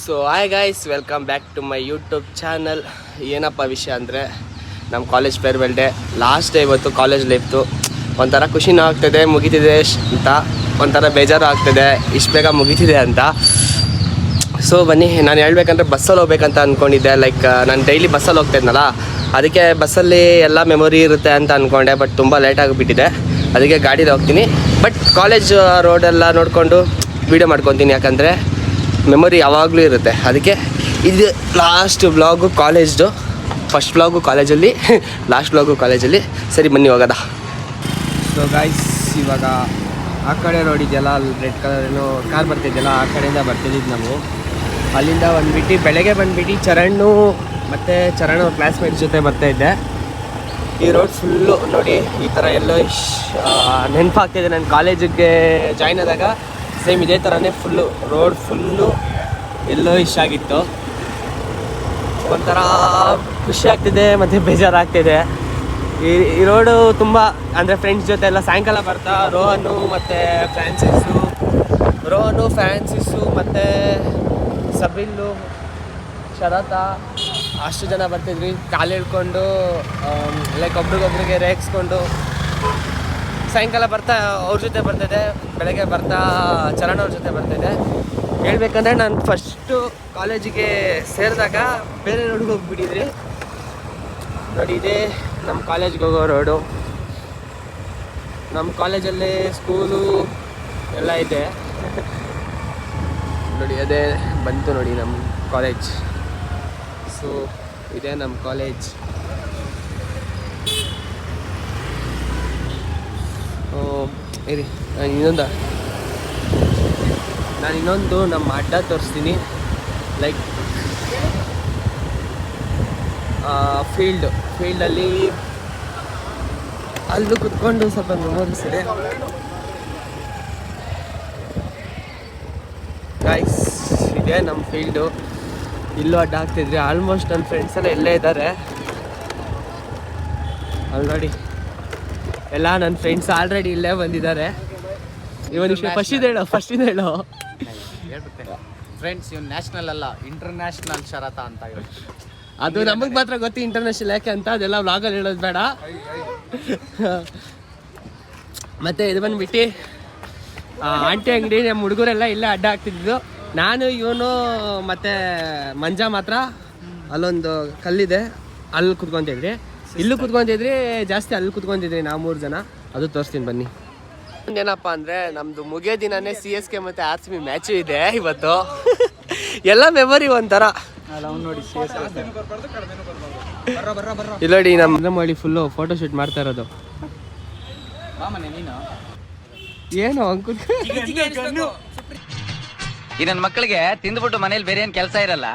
So hi guys, welcome back to my YouTube channel. ಏನಪ್ಪ ವಿಷಯ ಅಂದರೆ, ನಮ್ಮ college farewell day last day ಇವತ್ತು. ಕಾಲೇಜ್ ಲೈಫ್ದು ಒಂಥರ ಖುಷಿನೂ ಆಗ್ತಿದೆ, ಮುಗಿತಿದೆ ಅಂತ. ಒಂಥರ ಬೇಜಾರು ಆಗ್ತಿದೆ, ಇಷ್ಟು ಬೇಗ ಮುಗಿತಿದೆ ಅಂತ. ಸೊ ಬನ್ನಿ, ನಾನು ಹೇಳ್ಬೇಕಂದ್ರೆ ಬಸ್ಸಲ್ಲಿ ಹೋಗ್ಬೇಕಂತ ಅಂದ್ಕೊಂಡಿದ್ದೆ. ಲೈಕ್ ನಾನು ಡೈಲಿ ಬಸ್ಸಲ್ಲಿ ಹೋಗ್ತಾಯಿದ್ನಲ್ಲ, ಅದಕ್ಕೆ ಬಸ್ಸಲ್ಲಿ ಎಲ್ಲ ಮೆಮೊರಿ ಇರುತ್ತೆ ಅಂತ ಅಂದ್ಕೊಂಡೆ. ಬಟ್ ತುಂಬ ಲೇಟ್ ಆಗಿಬಿಟ್ಟಿದೆ, ಅದಕ್ಕೆ ಗಾಡೀಲಿ ಹೋಗ್ತೀನಿ. ಬಟ್ ಕಾಲೇಜ್ ರೋಡೆಲ್ಲ ನೋಡಿಕೊಂಡು ವೀಡಿಯೋ ಮಾಡ್ಕೊತೀನಿ, ಯಾಕಂದರೆ ಮೆಮೊರಿ ಯಾವಾಗಲೂ ಇರುತ್ತೆ. ಅದಕ್ಕೆ ಇದು ಲಾಸ್ಟ್ ವ್ಲಾಗು ಕಾಲೇಜ್ದು. ಫಸ್ಟ್ ವ್ಲಾಗು ಕಾಲೇಜಲ್ಲಿ, ಲಾಸ್ಟ್ ವ್ಲಾಗು ಕಾಲೇಜಲ್ಲಿ. ಸರಿ ಬನ್ನಿ ಹೋಗೋದ. ಸೊ ಗಾಯ್ಸ್, ಇವಾಗ ಆ ಕಡೆ ನೋಡಿದ್ಯಲ್ಲ, ಅಲ್ಲಿ ರೆಡ್ ಕಲರ್ ಏನೋ ಕಾರ್ ಬರ್ತಿದ್ಯಲ್ಲ, ಆ ಕಡೆಯಿಂದ ಬರ್ತಿದ್ದಿದ್ದು ನಾವು. ಅಲ್ಲಿಂದ ಬಂದುಬಿಟ್ಟು ಬೆಳಗ್ಗೆ ಬಂದುಬಿಟ್ಟು ಚರಣ್ ಮತ್ತು ಚರಣ್ ಅವ್ರ ಕ್ಲಾಸ್ಮೇಟ್ಸ್ ಜೊತೆ ಬರ್ತಾಯಿದ್ದೆ. ಈ ರೋಡ್ ಫುಲ್ಲು ನೋಡಿ, ಈ ಥರ ಎಲ್ಲೋ ನೆನಪಾಗ್ತಿದೆ. ನನ್ನ ಕಾಲೇಜಿಗೆ ಜಾಯ್ನ್ ಆದಾಗ ಸೇಮ್ ಇದೇ ಥರನೇ ಫುಲ್ಲು ರೋಡ್ ಫುಲ್ಲು ಎಲ್ಲೋ ಇಷ್ಟ ಆಗಿತ್ತು. ಒಂಥರ ಖುಷಿ ಆಗ್ತಿದೆ ಮತ್ತು ಬೇಜಾರಾಗ್ತಿದೆ. ಈ ರೋಡು ತುಂಬ ಅಂದರೆ ಫ್ರೆಂಡ್ಸ್ ಜೊತೆ ಎಲ್ಲ ಸಾಯಂಕಾಲ ಬರ್ತಾ ರೋಹನು ಫ್ರಾನ್ಸಿಸ್ಸು ಮತ್ತು ಸಬಿಲ್ಲು, ಶರತ ಅಷ್ಟು ಜನ ಬರ್ತಿದ್ವಿ. ಕಾಲು ಹೇಳ್ಕೊಂಡು ಲೈಕ್ ಒಬ್ರಿಗೊಬ್ರಿಗೆ ರೇಗಿಸ್ಕೊಂಡು ಸಾಯಂಕಾಲ ಬರ್ತಾ ಅವ್ರ ಜೊತೆ ಬರ್ತಿದ್ದೆ, ಬೆಳಗ್ಗೆ ಬರ್ತಾ ಚರಣ್ ಅವ್ರ ಜೊತೆ ಬರ್ತಿದ್ದೆ. ಹೇಳ್ಬೇಕಂದ್ರೆ ನಾನು ಫಸ್ಟು ಕಾಲೇಜಿಗೆ ಸೇರಿದಾಗ ಬೇರೆ ರೋಡ್ಗೆ ಹೋಗ್ಬಿಟ್ಟಿದ್ರಿ. ನೋಡಿ, ಇದೇ ನಮ್ಮ ಕಾಲೇಜ್ಗೆ ಹೋಗೋ ರೋಡು. ನಮ್ಮ ಕಾಲೇಜಲ್ಲಿ ಸ್ಕೂಲು ಎಲ್ಲ ಇದೆ ನೋಡಿ, ಅದೇ ಬಂತು ನೋಡಿ ನಮ್ಮ ಕಾಲೇಜ್. ಸೊ ಇದೇ ನಮ್ಮ ಕಾಲೇಜ್. ಇರಿ, ನಾನು ಇನ್ನೊಂದು ನಮ್ಮ ಅಡ್ಡ ತೋರಿಸ್ತೀನಿ. ಲೈಕ್ ಫೀಲ್ಡಲ್ಲಿ ಅಲ್ಲೂ ಕುತ್ಕೊಂಡು ಸ್ವಲ್ಪ ಮೆಮೊರೀಸ್ ಇದೆ ಗೈಸ್. ಇದೆ ನಮ್ಮ ಫೀಲ್ಡು. ಇಲ್ಲೂ ಅಡ್ಡ ಹಾಕ್ತಿದ್ರಿ. ಆಲ್ಮೋಸ್ಟ್ ನನ್ನ ಫ್ರೆಂಡ್ಸ್ ಎಲ್ಲ ಇಲ್ಲೇ ಇದ್ದಾರೆ. ಅಲ್ಲಿ ನೋಡಿ, ಎಲ್ಲ ನನ್ನ ಫ್ರೆಂಡ್ಸ್ ಆಲ್ರೆಡಿ ಇಲ್ಲೇ ಬಂದಿದ್ದಾರೆ. ಇವನಿಗೆ ಫಸ್ಟಿಂದ ಹೇಳೋ ಹೇಳ್ಬಿಟ್ಟೆ ಫ್ರೆಂಡ್ಸ್. ಇವ್ನು ನ್ಯಾಷನಲ್ ಅಲ್ಲ, ಇಂಟರ್ನ್ಯಾಷನಲ್ ಶರತ ಅಂತ ಹೇಳಿ. ಅದು ನಮಗೆ ಮಾತ್ರ ಗೊತ್ತು ಇಂಟರ್ನ್ಯಾಷನಲ್ ಯಾಕೆ ಅಂತ. ಅದೆಲ್ಲ ವ್ಲಾಗಲ್ಲಿ ಹೇಳೋದು ಬೇಡ. ಮತ್ತು ಇದು ಬಂದುಬಿಟ್ಟು ಆಂಟಿ ಅಂಗಡಿ. ನಮ್ಮ ಹುಡುಗರೆಲ್ಲ ಇಲ್ಲೇ ಅಡ್ಡ ಹಾಕ್ತಿದ್ದು. ನಾನು, ಇವನು ಮತ್ತು ಮಂಜಾ ಮಾತ್ರ ಅಲ್ಲೊಂದು ಕಲ್ಲಿದೆ, ಅಲ್ಲಿ ಕುತ್ಕೊತಿದ್ರಿ. ಇಲ್ಲೂ ಕುತ್ಕೊತಿದ್ರಿ, ಜಾಸ್ತಿ ಅಲ್ಲಿ ಕುತ್ಕೊತಿದ್ರಿ ನಾವು 3 ಜನ. ಅದು ತೋರಿಸ್ತೀನಿ ಬನ್ನಿ. ಏನಪ್ಪ ಅಂದರೆ, ನಮ್ಮದು ಮುಗಿಯೋ ದಿನನೇ CSK ಮತ್ತು RCB ಮ್ಯಾಚು ಇದೆ ಇವತ್ತು. ಎಲ್ಲ ಮೆಮೊರಿ ಒಂಥರ. ಇಲ್ಲಿ ನೋಡಿ, ನಮ್ಮ ಮಾಡಿ ಫುಲ್ಲು ಫೋಟೋ ಶೂಟ್ ಮಾಡ್ತಾ ಇರೋದು. ಏನು ಅಂಕುಲ್, ಈ ನನ್ನ ಮಕ್ಕಳಿಗೆ ತಿಂದ್ಬಿಟ್ಟು ಮನೇಲಿ ಬೇರೆ ಏನ್ ಕೆಲಸ ಇರಲ್ಲ,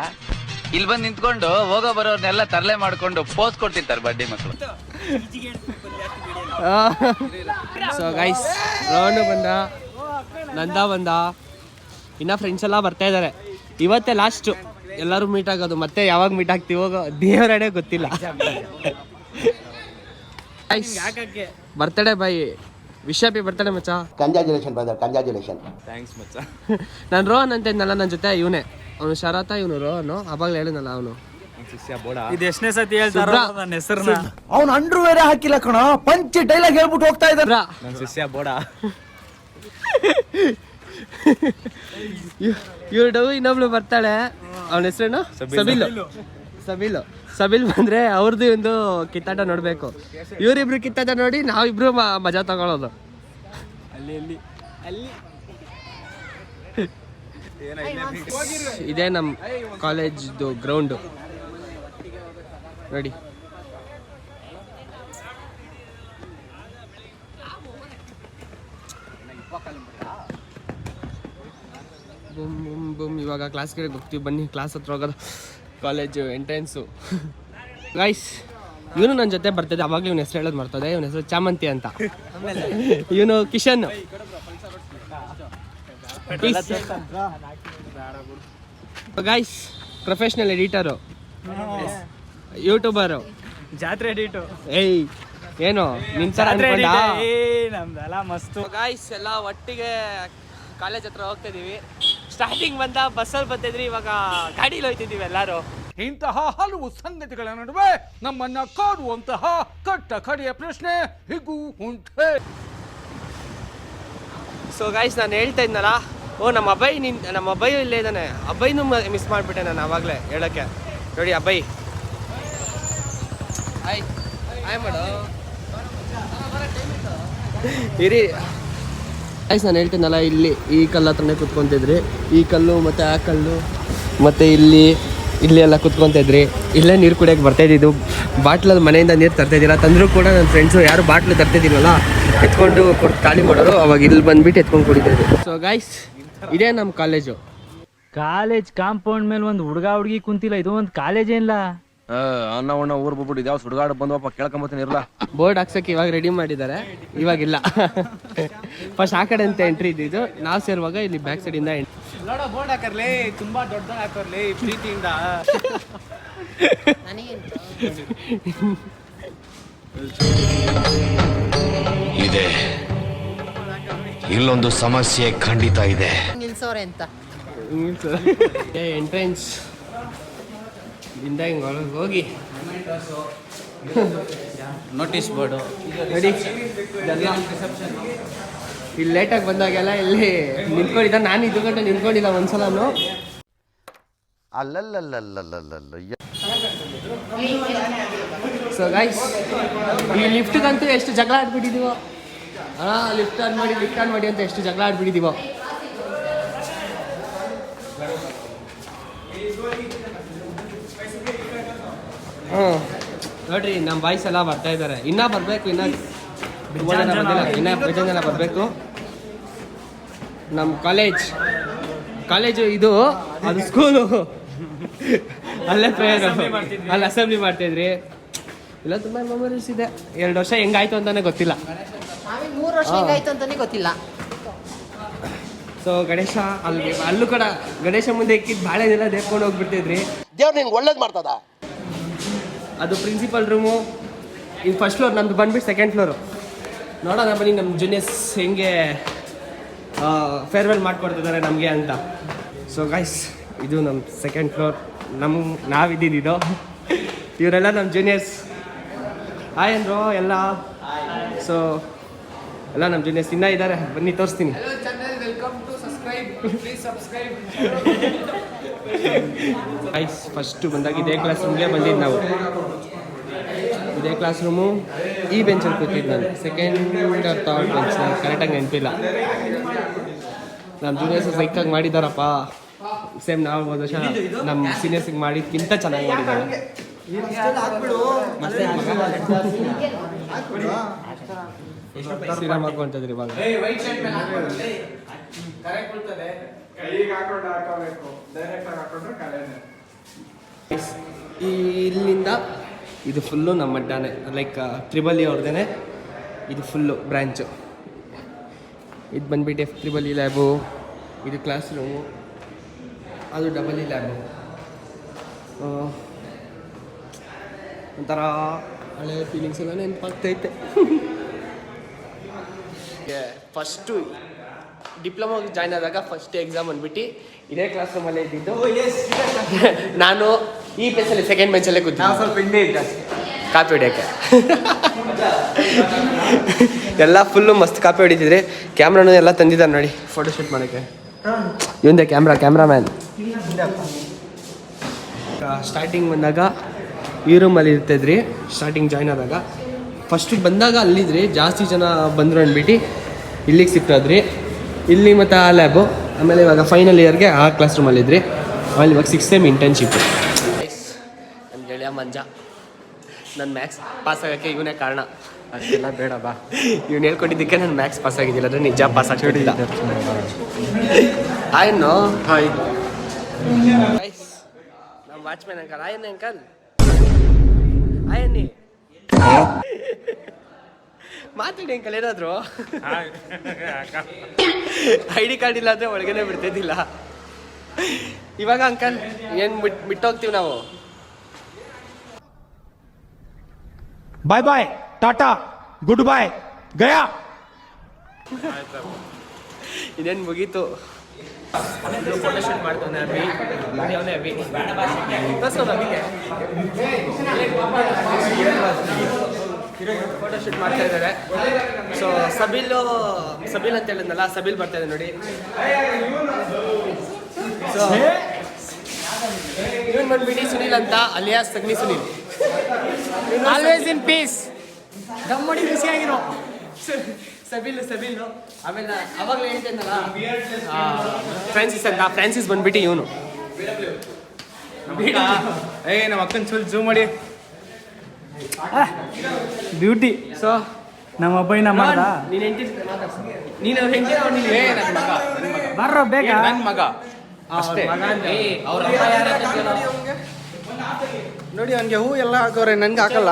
ಇಲ್ಲಿ ಬಂದು ನಿಂತ್ಕೊಂಡು ಹೋಗೋ ಬರೋರ್ನೆಲ್ಲ ತರಲೆ ಮಾಡ್ಕೊಂಡು ಪೋಸ್ ಕೊಡ್ತಿರ್ತಾರೆ ಬಡ್ಡಿ ಮಕ್ಕಳು. ಸೊ ಗೈಸ್, ರೋಹನು ಬಂದ, ನಂದಾ ಬಂದ, ಇನ್ನ ಫ್ರೆಂಡ್ಸ್ ಎಲ್ಲ ಬರ್ತಾ ಇದ್ದಾರೆ. ಇವತ್ತೇ ಲಾಸ್ಟು ಎಲ್ಲರೂ ಮೀಟ್ ಆಗೋದು. ಮತ್ತೆ ಯಾವಾಗ ಮೀಟ್ ಆಗ್ತೀವಿ ಹೋಗೋ ದೇವರಡೆ ಗೊತ್ತಿಲ್ಲ. Birthday boy, wish happy birthday ಮಚ್ಚ. Congratulation brother, congratulation. ಥ್ಯಾಂಕ್ಸ್ ಮಚ್ಚ. ನಾನು ರೋಹನ್ ಅಂತ ಇದ್ನಲ್ಲ ನನ್ನ ಜೊತೆ, ಇವನೇ ಅವನು ಶರತ, ಇವನು ರೋಹನು. ಅವಾಗಲೇ ಹೇಳಿದ್ನಲ್ಲ ಅವನು. ಇದು ಎಷ್ಟನೇ ಸತಿ ಹೇಳ್ತಾರ ನನ್ನ ಹೆಸರನ್ನ? ಅವ್ನು ಅಂಡ್ರು ಬೇರೆ ಹಾಕಿಲ್ಲ ಕಣ, ಪಂಚ್ ಡೈಲಾಗ್ ಹೇಳ್ಬಿಟ್ಟು ಹೋಗ್ತಾ ಇದ್ದಾರ. ನನ್ನ ಶಿಷ್ಯ ಬೋಡ. ಇವ್ರು ಇನ್ನೊಬ್ಳು ಬರ್ತಾಳೆ, ಅವನ ಹೆಸರೇನು? ಸಬಿಲ್ ಬಂದ್ರೆ ಅವ್ರದ್ದು ಒಂದು ಕಿತ್ತಾಟ ನೋಡ್ಬೇಕು. ಇವರಿಬ್ರು ಕಿತ್ತಾಟ ನೋಡಿ ನಾವಿಬ್ರು ಮಜಾ ತಗೊಳ್ಳೋದು. ಅಲ್ಲಿ ಇದೇ ನಮ್ಮ ಕಾಲೇಜ್ದು ಗ್ರೌಂಡು ನೋಡಿ. ಬುಮ್ ಬುಮ್ ಬುಮ್. ಇವಾಗ ಕ್ಲಾಸ್ಗೆ ಹೋಗ್ತೀವಿ ಬನ್ನಿ. ಕ್ಲಾಸ್ ಹತ್ರ ಹೋಗೋದು, ಕಾಲೇಜು ಎಂಟ್ರೆನ್ಸು. ಗೈಸ್, ಇವನು ನನ್ನ ಜೊತೆ ಬರ್ತಿದ್ದೆ. ಅವಾಗಲೇ ಇವನ ಹೆಸರು ಹೇಳೋದು ಮಾಡ್ತದೆ. ಇವನ ಹೆಸರು ಚಾಮಂತಿ ಅಂತ. ಇವನು Kishan. Guys, professional editor, YouTuber, ಜಾತ್ರೆ ಎಡಿಟು. ಏಯ್ ಏನು ನಿನ್ ತರ ನಮ್ದೆಲ್ಲ ಮಸ್ತು. ಗೈಸ್, ಎಲ್ಲ ಒಟ್ಟಿಗೆ ಕಾಲೇಜ್ ಹತ್ರ ಹೋಗ್ತಾ ಇದೀವಿ. ಸ್ಟಾರ್ಟಿಂಗ್ ಬಂದ ಬಸ್ಸಲ್ಲಿ ಬರ್ತಿದ್ರಿ, ಇವಾಗ ಗಾಡೀಲಿ ಹೋಯ್ತಿದ್ದೀವಿ ಎಲ್ಲರೂ. ಇಂತಹ ಹಲವು ಸಂಗತಿಗಳ ನಡುವೆ ನಮ್ಮನ್ನ ಕಾಡುವಂತಹ ಕಟ್ಟ ಕಡೆಯ ಪ್ರಶ್ನೆ ಹೀಗೂ ಉಂಟೆ. ಸೊ ಗೈಸ್, ನಾನು ಹೇಳ್ತಾ ಇದ್ನಲ್ಲ, ನಮ್ಮ ಅಭಯ್ ಇಲ್ಲೇ ಇದ್ದಾನೆ. ಅಭಯ್ನೂ ಮಿಸ್ ಮಾಡಿಬಿಟ್ಟೆ ನಾನು ಆವಾಗಲೇ ಹೇಳೋಕ್ಕೆ. ನೋಡಿ ಅಭಯ್, ಹಾಯ್ ಮಾಡು ಇರಿ. ಗೈಸ್, ನಾನು ಹೇಳ್ತೀನಲ್ಲ, ಇಲ್ಲಿ ಈ ಕಲ್ಲು ಹತ್ರನೇ ಕುತ್ಕೊತಿದ್ರಿ. ಈ ಕಲ್ಲು ಮತ್ತು ಆ ಕಲ್ಲು ಮತ್ತು ಇಲ್ಲಿ ಎಲ್ಲ ಕುತ್ಕೊತಿದ್ರಿ. ಇಲ್ಲೇ ನೀರು ಕುಡಿಯೋಕ್ಕೆ ಬರ್ತಾಯಿದ್ದು. ಬಾಟ್ಲಲ್ಲಿ ಮನೆಯಿಂದ ನೀರು ತರ್ತಾಯಿದ್ದಿಲ್ಲ, ತಂದರೂ ಕೂಡ ನನ್ನ ಫ್ರೆಂಡ್ಸು ಯಾರು ಬಾಟ್ಲು ತರ್ತಾಯಿದ್ದೀನಲ್ಲ ಎತ್ಕೊಂಡು ಖಾಲಿ ಮಾಡೋರು. ಅವಾಗ ಇಲ್ಲಿ ಬಂದುಬಿಟ್ಟು ಎತ್ಕೊಂಡು ಕುಡಿತಾಯಿದ್ವಿ. ಸೊ ಗೈಸ್, ಇದೇ ನಮ್ಮ ಕಾಲೇಜು. ಕಾಲೇಜ್ ಕಾಂಪೌಂಡ್ ಮೇಲೆ ಒಂದು ಹುಡುಗಿ ಕುಂತಿಲ್ಲ, ಇದು ಒಂದು ಕಾಲೇಜ್ ಏನಿಲ್ಲ. ಅನ್ನ ಉಣ್ಣ ಊರ್ ಬಿಟ್ಬಿಟ್ಟು ಇದ್ಯಾವ ಸುಡ್ಗಾಡು ಬಂದವಪ್ಪ ಕೇಳ್ಕೊಂಬತ್ತೀನಿ ಇರಲ್ಲ. ಬೋರ್ಡ್ ಹಾಕ್ಸೋಕ್ಕೆ ಇವಾಗ ರೆಡಿ ಮಾಡಿದ್ದಾರೆ, ಇವಾಗಿಲ್ಲ. ಫಸ್ಟ್ ಆ ಕಡೆ ಅಂತ ಎಂಟ್ರಿ ಇದ್ದಿದ್ದು, ನಾವು ಸೇರುವಾಗ ಇಲ್ಲಿ ಬ್ಯಾಕ್ ಸೈಡಿಂದ ನೋಡೋ ಬೋರ್ಡ್ ಹಾಕರ್ಲಿ, ತುಂಬಾ ದೊಡ್ಡ ಹಾಕರ್ಲಿ ಪ್ರೀತಿಯಿಂದ. ಇದೆ, ಇಲ್ಲೊಂದು ಸಮಸ್ಯೆ ಖಂಡಿತ ಇದೆ. ನಿಲ್ಸೋರೆ ಅಂತ ಎಂಟ್ರೆನ್ಸ್ ಇಂದ ಹಿಂಗೆ ಒಳಗೆ ಹೋಗಿ ನೋಟಿಸ್ ಬೋರ್ಡು ರೆಡಿ. ಇಲ್ಲಿ ಲೇಟಾಗಿ ಬಂದಾಗೆಲ್ಲ ಇಲ್ಲಿ ನಿಂತ್ಕೊಂಡಿದ್ದ. ನಾನು ಇದು ಗಂಟೆ ನಿಂತ್ಕೊಂಡಿಲ್ಲ ಒಂದ್ಸಲನು. ಸೊ ಗೈಸ್, ಈ ಲಿಫ್ಟ್ಗಂತೂ ಎಷ್ಟು ಜಗಳ ಆಡ್ಬಿಟ್ಟಿದ್ದೀವೋ. ಲಿಫ್ಟ್ ಆನ್ ಮಾಡಿ ಅಂತ ಎಷ್ಟು ಜಗಳ ಆಡ್ಬಿಟ್ಟಿದ್ದೀವೋ. ನೋಡ್ರಿ, ನಮ್ಮ ಬಾಯ್ಸ್ ಎಲ್ಲ ಬರ್ತಾ ಇದ್ದಾರೆ. ಇನ್ನೂ ಬರಬೇಕು, ಇನ್ನೂ ಬೇಜಾನ್ ಜನ ಬರಬೇಕು. ನಮ್ಮ ಕಾಲೇಜು ಇದು, ಅದು ಸ್ಕೂಲು. ಅಲ್ಲೇ ಪ್ರೇಯರ್, ಅಲ್ಲಿ ಅಸೆಂಬ್ಲಿ ಮಾಡ್ತಾಯಿದ್ರಿ. ಇಲ್ಲ, ತುಂಬ ಮೆಮೊರೀಸ್ ಇದೆ. 2 ವರ್ಷ ಹೆಂಗಾಯ್ತು ಅಂತಾನೆ ಗೊತ್ತಿಲ್ಲ. 3 ವರ್ಷ ಹೆಂಗಾಯ್ತು ಅಂತಾನೆ ಗೊತ್ತಿಲ್ಲ. ಸೊ ಗಣೇಶ, ಅಲ್ಲೂ ಕೂಡ ಗಣೇಶ ಮುಂದೆ ಇಕ್ಕಿದ್ದು ಬಾಳೆನೆಲ್ಲ ದೇರ್ಕೊಂಡು ಹೋಗ್ಬಿಡ್ತಿದ್ರಿ. ದೇವ್ರು ನಿಂಗೆ ಒಳ್ಳೇದು ಮಾಡ್ತದ. ಅದು ಪ್ರಿನ್ಸಿಪಲ್ ರೂಮು. ಇದು ಫಸ್ಟ್ ಫ್ಲೋರ್, ನಮ್ಮದು ಬಂದ್ಬಿಟ್ಟು ಸೆಕೆಂಡ್ ಫ್ಲೋರು. ನೋಡೋಣ ಬನ್ನಿ ನಮ್ಮ ಜೂನಿಯರ್ಸ್ ಹೆಂಗೆ ಫೇರ್ವೆಲ್ ಮಾಡ್ಕೊಡ್ತಿದ್ದಾರೆ ನಮಗೆ ಅಂತ. ಸೊ ಗೈಸ್, ಇದು ನಮ್ಮ ಸೆಕೆಂಡ್ ಫ್ಲೋರ್, ನಾವಿದ್ದಿದ್ದು. ಇವರೆಲ್ಲ ನಮ್ಮ ಜೂನಿಯರ್ಸ್. ಹಾಯ್ ಅಂದರು ಎಲ್ಲ. ಸೊ ಎಲ್ಲ ನಮ್ಮ ಜೂನಿಯರ್ಸ್ ಇನ್ನೂ ಇದ್ದಾರೆ, ಬನ್ನಿ ತೋರಿಸ್ತೀನಿ. ಗೈಸ್, ಫಸ್ಟು ಬಂದಾಗ ಇದೇ ಕ್ಲಾಸ್ ರೂಮ್ಗೆ ಬಂದಿದ್ದು ನಾವು. ಇದೇ ಕ್ಲಾಸ್ ರೂಮು. ಈ ಬೆಂಚಲ್ಲಿ ಕೂತಿದ್ದು ನಾನು, ಸೆಕೆಂಡ್ ಆರ್ ಥರ್ಡ್ ಬೆಂಚ್, ನಾನು ಕರೆಕ್ಟಾಗಿ ನೆನಪಿಲ್ಲ. ನಮ್ಮ ಜೂನಿಯರ್ಸ್ ಸೈಕಾಗಿ ಮಾಡಿದ್ದಾರಪ್ಪ. ಸೇಮ್ ನಾವು ಹೋದ ವರ್ಷ ನಮ್ಮ ಸೀನಿಯರ್ಸಿಗೆ ಮಾಡಿದ್ಕಿಂತ ಚೆನ್ನಾಗಿ ಮಾಡಿದ್ದಾರೆ. ಶ್ರೀರಾಮ್ ಹಾಕೊಂತಿದ್ರಿ ಇವಾಗ. ಇಲ್ಲಿಂದ ಇದು ಫುಲ್ಲು ನಮ್ಮ ಅಡ್ಡಾನೆ, ಲೈಕ್ ತ್ರಿಬಲ್ ಇ ಅವ್ರದ್ದೇನೆ ಇದು ಫುಲ್ಲು ಬ್ರ್ಯಾಂಚು. ಇದು ಬಂದ್ಬಿಟ್ಟು F3E ಲ್ಯಾಬು. ಇದು ಕ್ಲಾಸ್ ರೂಮು, ಅದು EE ಲ್ಯಾಬು. ಒಂಥರ ಹಳೆ ಫೀಲಿಂಗ್ಸ್ ಎಲ್ಲ ನೆನಪಾಗ್ತೈತೆ. ಫಸ್ಟು ಡಿಪ್ಲೊಮಾಗೆ ಜಾಯ್ನ್ ಆದಾಗ ಫಸ್ಟ್ ಎಕ್ಸಾಮ್ ಅಂದ್ಬಿಟ್ಟು ಇದೇ ಕ್ಲಾಸ್ ರೂಮಲ್ಲೇ ಇದ್ದಿದ್ದು. ನಾನು ಈ ಪ್ಲೇಸಲ್ಲಿ ಸೆಕೆಂಡ್ ಬೆಂಚಲ್ಲೇ ಕೂತಿದ್ದೆ. ಸ್ವಲ್ಪ ಹಿಂದೆ ಇದ್ದ ಕಾಪಿ ಹೊಡಿಯೋಕ್ಕೆ. ಎಲ್ಲ ಫುಲ್ಲು ಮಸ್ತ್ ಕಾಪಿ ಹೊಡಿತಿದ್ರಿ. ಕ್ಯಾಮ್ರಾನು ಎಲ್ಲ ತಂದಿದ್ದಾರೆ ನೋಡಿ ಫೋಟೋ ಶೂಟ್ ಮಾಡೋಕ್ಕೆ. ಇವಂದೇ ಕ್ಯಾಮ್ರಾಮ್ಯಾನ್. ಸ್ಟಾರ್ಟಿಂಗ್ ಬಂದಾಗ ಈ ರೂಮಲ್ಲಿ ಇರ್ತಿದ್ರಿ. ಸ್ಟಾರ್ಟಿಂಗ್ ಜಾಯ್ನ್ ಆದಾಗ ಫಸ್ಟ್ ಬಂದಾಗ ಅಲ್ಲಿದ್ರಿ, ಜಾಸ್ತಿ ಜನ ಬಂದರು ಅಂದ್ಬಿಟ್ಟು ಇಲ್ಲಿಗೆ ಸಿಕ್ತಾದ್ರಿ. ಇಲ್ಲಿ ಮತ್ತು ಆ ಲ್ಯಾಬು. ಆಮೇಲೆ ಇವಾಗ ಫೈನಲ್ ಇಯರ್ಗೆ ಆ ಕ್ಲಾಸ್ ರೂಮಲ್ಲಿದ್ರಿ. ಆಮೇಲೆ ಇವಾಗ 6th ಸೆಮ್ ಇಂಟರ್ನ್ಶಿಪ್ಪು. ನನ್ನ ಗೆಳೆಯ ಮಂಜ. ನನ್ನ ಮ್ಯಾಥ್ಸ್ ಪಾಸ್ ಆಗೋಕ್ಕೆ ಇವನೇ ಕಾರಣ. ಅಷ್ಟೆಲ್ಲ ಬೇಡ ಬಾ. ಇವ್ನು ಹೇಳ್ಕೊಟ್ಟಿದ್ದಕ್ಕೆ ನಾನು ಮ್ಯಾಥ್ಸ್ ಪಾಸ್ ಆಗಿದ್ದಿಲ್ಲ, ಅಂದರೆ ನಿಜ ಪಾಸ್ ಆಗ್ತಿದ್ದಿಲ್ಲ. ಆಯ್ನು ನಮ್ಮ ವಾಚ್ಮ್ಯಾನ್ ಅಂಕಲ್. ಆಯನ್ನಿ ಅಂಕಲ್, ಆಯನ್ನಿ ಮಾತಾಡಿ ಅಂಕಲ್. ಏನಾದ್ರು ID ಕಾರ್ಡ್ ಇಲ್ಲ ಅಂದರೆ ಒಳಗಡೆ ಬಿಡ್ತಿದ್ದಿಲ್ಲ. ಇವಾಗ ಅಂಕಲ್ ಏನು ಬಿಟ್ಟೋಗ್ತೀವಿ ನಾವು. ಬಾಯ್ ಬಾಯ್, ಟಾಟಾ, ಗುಡ್ ಬಾಯ್, ಗಯಾ. ಇದೇನು ಮುಗೀತು. ಫೋಟೋಶೂಟ್ ಮಾಡ್ತಾನೆ ಅಭಿ, ಅವನೇ ಅಭಿ. ಫೋಟೋಶೂಟ್ ಮಾಡ್ತಾ ಇದ್ದಾರೆ. ಸೊ ಸಬಿಲ್ ಅಂತ ಹೇಳಿದ್ನಲ್ಲ, ಸಬಿಲ್ ಬರ್ತಾ ಇದೆ ನೋಡಿ. ಸೊ ಇವನ್ ಬಂದ್ಬಿಟ್ಟು ಸುನಿಲ್ ಅಂತ, ಅಲಿಯಾಸ್ ತಗ್ನಿ ಸುನಿಲ್. ಆಲ್ವೇಸ್ ಇನ್ ಪೀಸ್, ದಮ್ಮಡಿ ಖುಷಿಯಾಗಿರೋ ಸಬಿಲ್. ಆಮೇಲೆ ಅವಾಗಲೇ ಹೇಳ್ತೇನಲ್ಲ ಫ್ರಾನ್ಸಿಸ್ ಅಂತ, ಫ್ರಾನ್ಸಿಸ್ ಬಂದ್ಬಿಟ್ಟು ಇವನು. ನಮ್ಮ ಅಕ್ಕನ ಜೂಮ್ ಮಾಡಿ ಬ್ಯೂಟಿ. ಸೊ ನಮ್ಮ ಅಬ್ಬಯ್ಯನ ಮಾಡ್ದ ನೀನು ಹೆಂಡತಿ ನೀನು ಅವ್ರ ಹೆಂಡತಿ ಬರ್ರೋ ಬೇಗ. ನನ್ನ ಮಗ ಅಷ್ಟೇ. ನೋಡಿ ಅವನಿಗೆ ಹೂ ಎಲ್ಲ ಹಾಕೋರೆ, ನನ್ಗೆ ಹಾಕಲ್ಲ.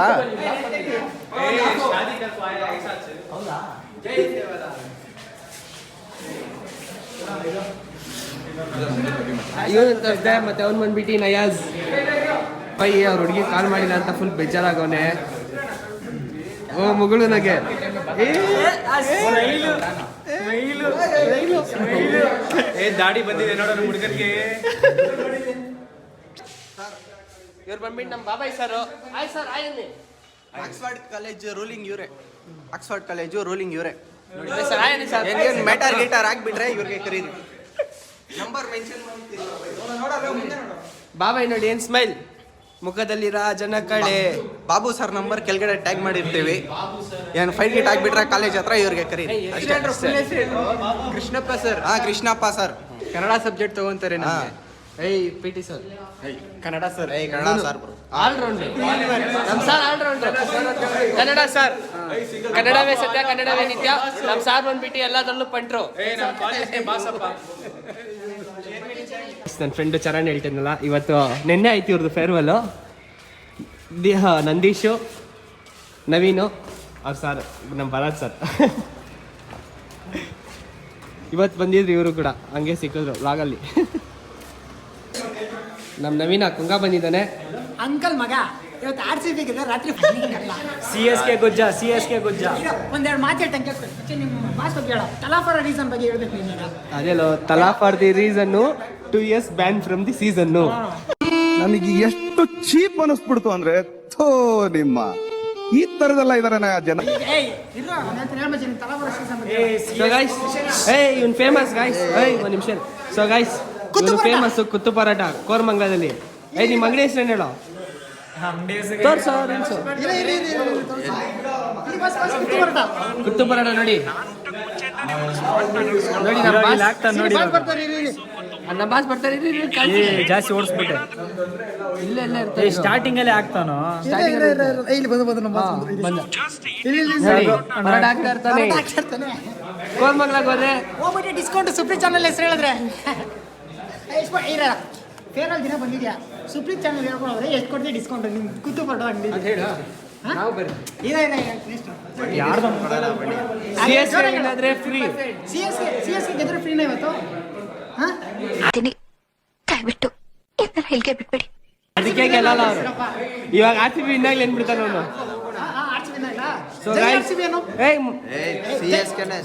ಇವನು ತರ್ಸ್ದೆ, ಮತ್ತೆ ಅವ್ನು ಬಂದ್ಬಿಟ್ಟು ನಯಾಜ್ ಪೈ. ಅವ್ರ ಹುಡುಗಿ ಕಾಲ್ ಮಾಡಿಲ್ಲ ಅಂತ ಫುಲ್ ಬೇಜಾರಾಗವನೆ. ಓ ಮಗಳು ನಗೆ ದಾಡಿ ಬಂದಿದೆ ನೋಡೋಣ ಹುಡುಗರಿಗೆ. ಇವ್ರು ಬಂದ್ಬಿಟ್ಟು ನಮ್ಮ ಬಾಬಾಯ್ ಸರ್. ಆಯ್ ಸರ್ ಆಯನ್ನಿ ಆಕ್ಸ್ಫರ್ಡ್ ಕಾಲೇಜು ರೂಲಿಂಗ್ ಇವರೇ. ಆಕ್ಸ್ಫರ್ಡ್ ಕಾಲೇಜು ರೂಲಿಂಗ್ ಇವರೇ. ಸರ್ ಆಯನ್ನಿ ಸರ್. ಏನ್ ಮ್ಯಾಟರ್ ಗೀಟರ್ ಹಾಕ್ಬಿಟ್ರೆ ಇವ್ರಿಗೆ ಕರೀರಿ. ನಂಬರ್ ಮೆನ್ಷನ್ ಮಾಡ್ತೀವಿ. ಬಾಬಾಯ್ ನೋಡಿ ಏನ್ ಸ್ಮೈಲ್ ಮುಖದಲ್ಲಿರ ಜನ ಕಳೆ. ಬಾಬು ಸರ್ ನಂಬರ್ ಕೆಳಗಡೆ ಟ್ಯಾಗ್ ಮಾಡಿರ್ತೀವಿ. ಏನ್ ಫೈಟ್ ಗೀಟ್ ಹಾಕ್ಬಿಟ್ರೆ ಕಾಲೇಜ್ ಹತ್ರ ಇವ್ರಿಗೆ ಕರೀರಿ. Krishnappa sir. Krishnappa sir Kannada subject ತಗೊಂತಾರೆ ನಮಗೆ. ಏಯ್ P T sir. Kannada sir. Kannada sir allrounder. ನಮ್ಮ ಸರ್ ಆಲ್ರೌಂಡರ್. ಕನ್ನಡ ಸರ್. ಕನ್ನಡವೇ ಸತ್ಯ, ಕನ್ನಡವೇ ನಿತ್ಯ. ನಮ್ಮ ಸಾರ್ ಬಂದ್ಬಿಟ್ಟು ಎಲ್ಲದರಲ್ಲೂ ಪಂಟ್ರು. ನನ್ನ ಫ್ರೆಂಡು ಚರಣ್ ಹೇಳ್ತಿದ್ನಲ್ಲ, ಇವತ್ತು ನಿನ್ನೆ ಆಯ್ತು ಇವ್ರದ್ದು ಫೇರ್ವೆಲ್ಲು. ನಂದೀಶು, ನವೀನು ಅವ್ರ ಸರ್, ನಮ್ಮ ಭರತ್ ಸರ್ ಇವತ್ತು ಬಂದಿದ್ರು ಇವರು ಕೂಡ, ಹಂಗೆ ಸಿಕ್ಕಿದ್ರು ವ್ಲಾಗಲ್ಲಿ. ನಮ್ಮ ನವೀನ ಕುಂಗ ಬಂದಿದ್ದಾನೆ. ಅಂಕಲ್ ಮಗ ಇವತ್ತು RCB ಗೆ ರಾತ್ರಿ CSK ಗುಜ್ಜ. ಒಂದೆರಡು ಮಾತು ಹೇಳ್ತಂಗೆ ನಿಮ್ಮ ಮಾಸ್ ಬಗ್ಗೆ ಹೇಳೋ. ತಲಾಫರ್ ರೀಸನ್ ಬಗ್ಗೆ ಹೇಳ್ಬೇಕು ನೀನು. ಅದೇಲೋ ತಲಾ for the reason 2 years ban from the season. ನನಗೆ ಎಷ್ಟು ಚೀಪ್ ಅನಿಸ್ಬಿಡ್ತು ಅಂದ್ರೆ, ಥೋ ನಿಮ್ಮ ಈ ತರದೆಲ್ಲ ಇದಾರೆ ಜನ. ಸೊ ಗೈಸ್, ಇವನ್ ಫೇಮಸ್ ಗೈಸ್. ಒಂದು ನಿಮಿಷ. ಸೊ ಗೈಸ್, ಇವನು ಫೇಮಸ್ ಕುತ್ತು ಪರಾಟ ಕೋರಮಂಗಲದಲ್ಲಿ. ನಿಮ್ಮ ಅಂಗಡಿ ಹೆಸರೇನು ಹೇಳೋ? ತೋರ್ಸೋ ನಿಲ್ಸು. ಕುತ್ತು ಪರಾಟ ನೋಡಿ ನಮ್ಮ ಬಾಸ್ ಬರ್ತಾರೆ. ಜಾಸ್ತಿ ಓಡಿಸ್ಬಿಟ್ಟೆ. ಇಲ್ಲೇ ಇರ್ತಾರೆ. ಸ್ಟಾರ್ಟಿಂಗ್ ಅಲ್ಲೇ ಆಗ್ತಾನೋ. ಪರಾಟ ಹಾಕ್ತಾ ಇರ್ತಾನೆ. ಕೋರಮಂಗಲಕ್ಕೆ ಹೋದ್ರೆ ಹೋಗ್ಬಿಟ್ಟು ಡಿಸ್ಕೌಂಟ್ ಸುಪ್ರೀಂ ಚಾನಲ್ ಹೆಸರು ಹೇಳಿದ್ರೆ ಫೇರಲ್ಲಿ ದಿನ ಬಂದಿದ್ಯಾ ಸುಪ್ರೀಂ ಚಾನಲ್ ಹೇಳ್ಕೊಂಡ್ರೆ ಎಷ್ಟು ಕೊಡ್ತೀವಿ ಡಿಸ್ಕೌಂಟ್ ನಿಮ್ಗೆ ಕುತ್ತು ಪಡೋ ಅಂಗಡಿ ನಾವು ಬರ್ರಿ. ಯಾರ್ದು ಏನಾದ್ರೆ ಫ್ರೀ. CSK ಗೆದ್ರೆ ಫ್ರೀನ ಇವತ್ತು. ದಯವಿಟ್ಟು ಹೇಳಿಕೆ ಬಿಟ್ಬಿಡಿ. ಅದಕ್ಕೆ ಗೆಲ್ಲಲ್ಲ ಅವರು. ಇವಾಗ RCB ವಿನ್ನಾಗ್ಲಿ ಏನ್ಬಿಡ್ತಾನೆ ಅವನು. So guys,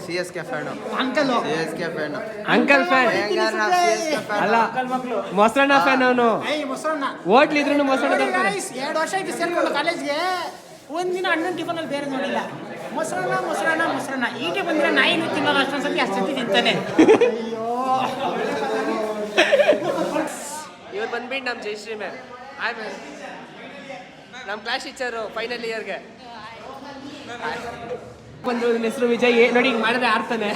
CSK fan. Uncle fan ಅಲ್ಲ, ಮೊಸರಣ್ಣ ಫ್ಯಾನ್ ಅವನು. ಹೋಟ್ಲ್ ಇದ್ರು ಮೊಸರಣ್ಣ ತರ್ತಾರೆ. 2 ವರ್ಷ ಆಯ್ತು ಸೇರ್ಕೊಂಡು ಕಾಲೇಜ್ಗೆ. ಒಂದಿನ ಅಣ್ಣನ ಟಿಫನಲ್ಲಿ ಬೇರೆ ನೋಡಿಲ್ಲ. ಮೊಸರನ್ನ ಈಟೆ ಬಂದ್ರೆ ನಾಯಿನೂ ತಿನ್ನಲ್ಲ. ಅಷ್ಟೊಂದು ಸತಿ ಅಷ್ಟೊತ್ತಿ ತಿಂತಾನೆ. ಇವ್ರು ಬಂದ್ಬಿಟ್ಟು ನಮ್ಮ ಜಯಶ್ರೀ ಮ್ಯಾಮ್. Hi ma'am. ನಮ್ಮ ಕ್ಲಾಸ್ ಟೀಚರು ಫೈನಲ್ ಇಯರ್ಗೆ ಬಂದ್ರು. ನನ್ನ ಹೆಸರು ವಿಜಯ್. ನೋಡಿ ಹಿಂಗೆ ಮಾಡಿದ್ರೆ ಆಡ್ತಾನೆ.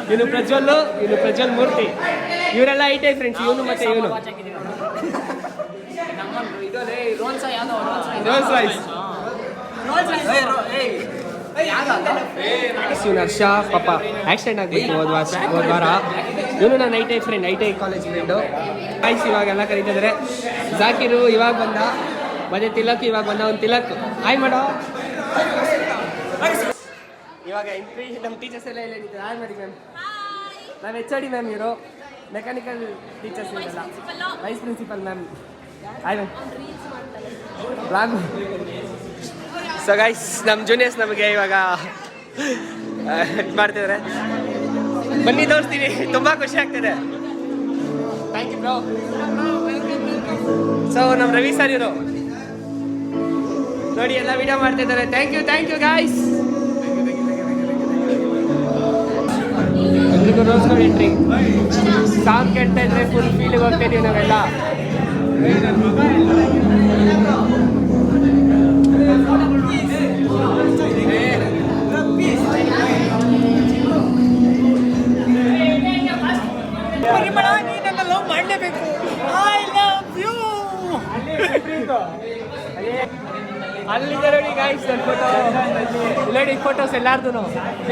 ಇವನು ಪ್ರಜ್ವಲ್ ಮೂರ್ತಿ. ಇವರೆಲ್ಲ ಐಟೈ ಫ್ರೆಂಡ್ಸ್. ಇವನು ಮತ್ತೆ ಇವನು ರೋಲ್ಸ್ ರಾಯ್ಸ್. ಇವನು ಹರ್ಷ ಪಾಪ ಆಕ್ಸಿಡೆಂಟ್ ಆಗ್ಬಿಟ್ಟು ಹೋದ ವಾರ. ಇವನು ನನ್ನ ಐಟೈ ಫ್ರೆಂಡ್, ಐಟೈ ಕಾಲೇಜ್ ಫ್ರೆಂಡು. ಆಯ್ಸ್ ಇವಾಗೆಲ್ಲ ಕರೀತಿದ್ದಾರೆ. ಜಾಕಿರು ಇವಾಗ ಬಂದ, ಮತ್ತೆ ತಿಲಕ್ ಇವಾಗ ಬಂದ. ಒಂದು ತಿಲಕ್ ಹಾಯ್ ಮಾಡೋ. ಇವಾಗ ನಮ್ಮ ಟೀಚರ್ಸ್ ಎಲ್ಲ ಏನಿದ್ದಾರೆ ಹಾಯ್ ಮಾಡಿ ಮ್ಯಾಮ್. ನಾವು HOD ಮ್ಯಾಮ್, ಇವರು ಮೆಕ್ಯಾನಿಕಲ್ ಟೀಚರ್ಸ್ ಇರಲ್ಲ. Vice principal ma'am. Hi ma'am. Blog. So guys, ನಮ್ಮ ಜೂನಿಯರ್ಸ್ ನಮಗೆ ಇವಾಗ ಇದು ಮಾಡ್ತಿದ್ದಾರೆ. ಬನ್ನಿ ತೋರಿಸ್ತೀನಿ, ತುಂಬ ಖುಷಿ ಆಗ್ತಿದೆ. Thank you bro. ಸೊ ನಮ್ಮ ರವಿ ಸರ್ ಇವರು ನೋಡಿ ಎಲ್ಲ ವಿಡಿಯೋ ಮಾಡ್ತಾ ಇದ್ದಾರೆ. Thank you guys. ಎಲ್ರಿಗೂ ರೋಸ್ ಎಂಟ್ರಿ. ಸಾಂಗ್ ಕೇಳ್ತಾ ಇದ್ರೆ ಫುಲ್ ಫೀಲಿಗೆ ಹೋಗ್ತಾ ಇದೀವಿ ನಾವೆಲ್ಲ. ಮಾಡಲೇಬೇಕು. I love you. ಅಲ್ಲಿದೆ ನೋಡಿ ಗಾಯ್ಸ್ ನನ್ನ ಫೋಟೋ. ಇಲ್ಲಡಿ ಫೋಟೋಸ್ ಎಲ್ಲಾರ್ದು.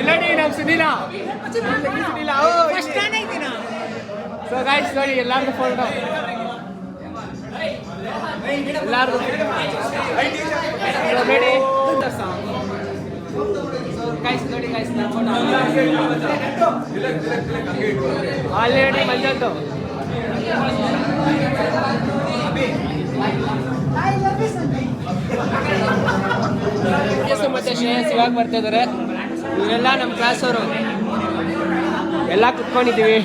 ಇಲ್ಲಡಿ ನಮ್ಮ ಸುನೀಲ. ಸೊ ಗಾಯ್ಸ್ ನೋಡಿ ಎಲ್ಲಾರ್ದು ಫೋಟೋ, ಎಲ್ಲಾರ್ದು ನೋಡಿ ಗಾಯ್ಸ್. ನೋಡಿ ಗಾಯ್ಸ್ ನನ್ನ ಫೋಟೋ ಅಲ್ಲಿ ನೋಡಿ ಮಂಜಂತು. ಮತ್ತೆ ಶ್ರೇಯಸ್ ಇವಾಗ ಬರ್ತಾ ಇದ್ದಾರೆ. ಇವರೆಲ್ಲ ನಮ್ಮ ಕ್ಲಾಸ್ ಅವರು ಎಲ್ಲ ಕುತ್ಕೊಂಡಿದ್ದೀವಿ.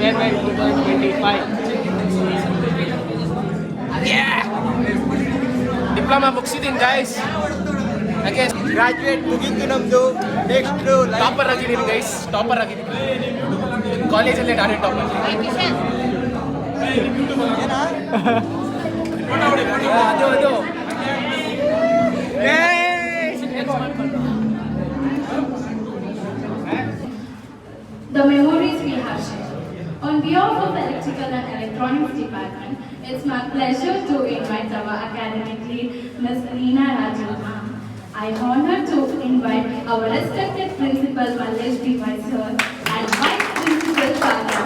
ಫೇರ್ವೆಲ್ 2025 ಡಿಪ್ಲೊಮಾ ಮುಗಿಸಿದ್ದೀನಿ ಗೈಸ್. ಯಾಕೆ ಗ್ರಾಜುಯೇಟ್ ಮುಗೀತು ನಮ್ಮದು. ನೆಕ್ಸ್ಟ್ ಟಾಪರ್ ಆಗಿದ್ದೀನಿ ಗೈಸ್, ಟಾಪರ್ ಆಗಿದ್ದೀನಿ ಕಾಲೇಜಲ್ಲೇ. ನಾನೇ ಟಾಪರ್. ಅದು The memories we have shared. On behalf of Electrical and Electronics Department, it's my pleasure to invite our academic lead, Ms. Reena Raju ma'am. I honor to invite our respected Principal Mallesh P.Y. sir and Vice Principal Father,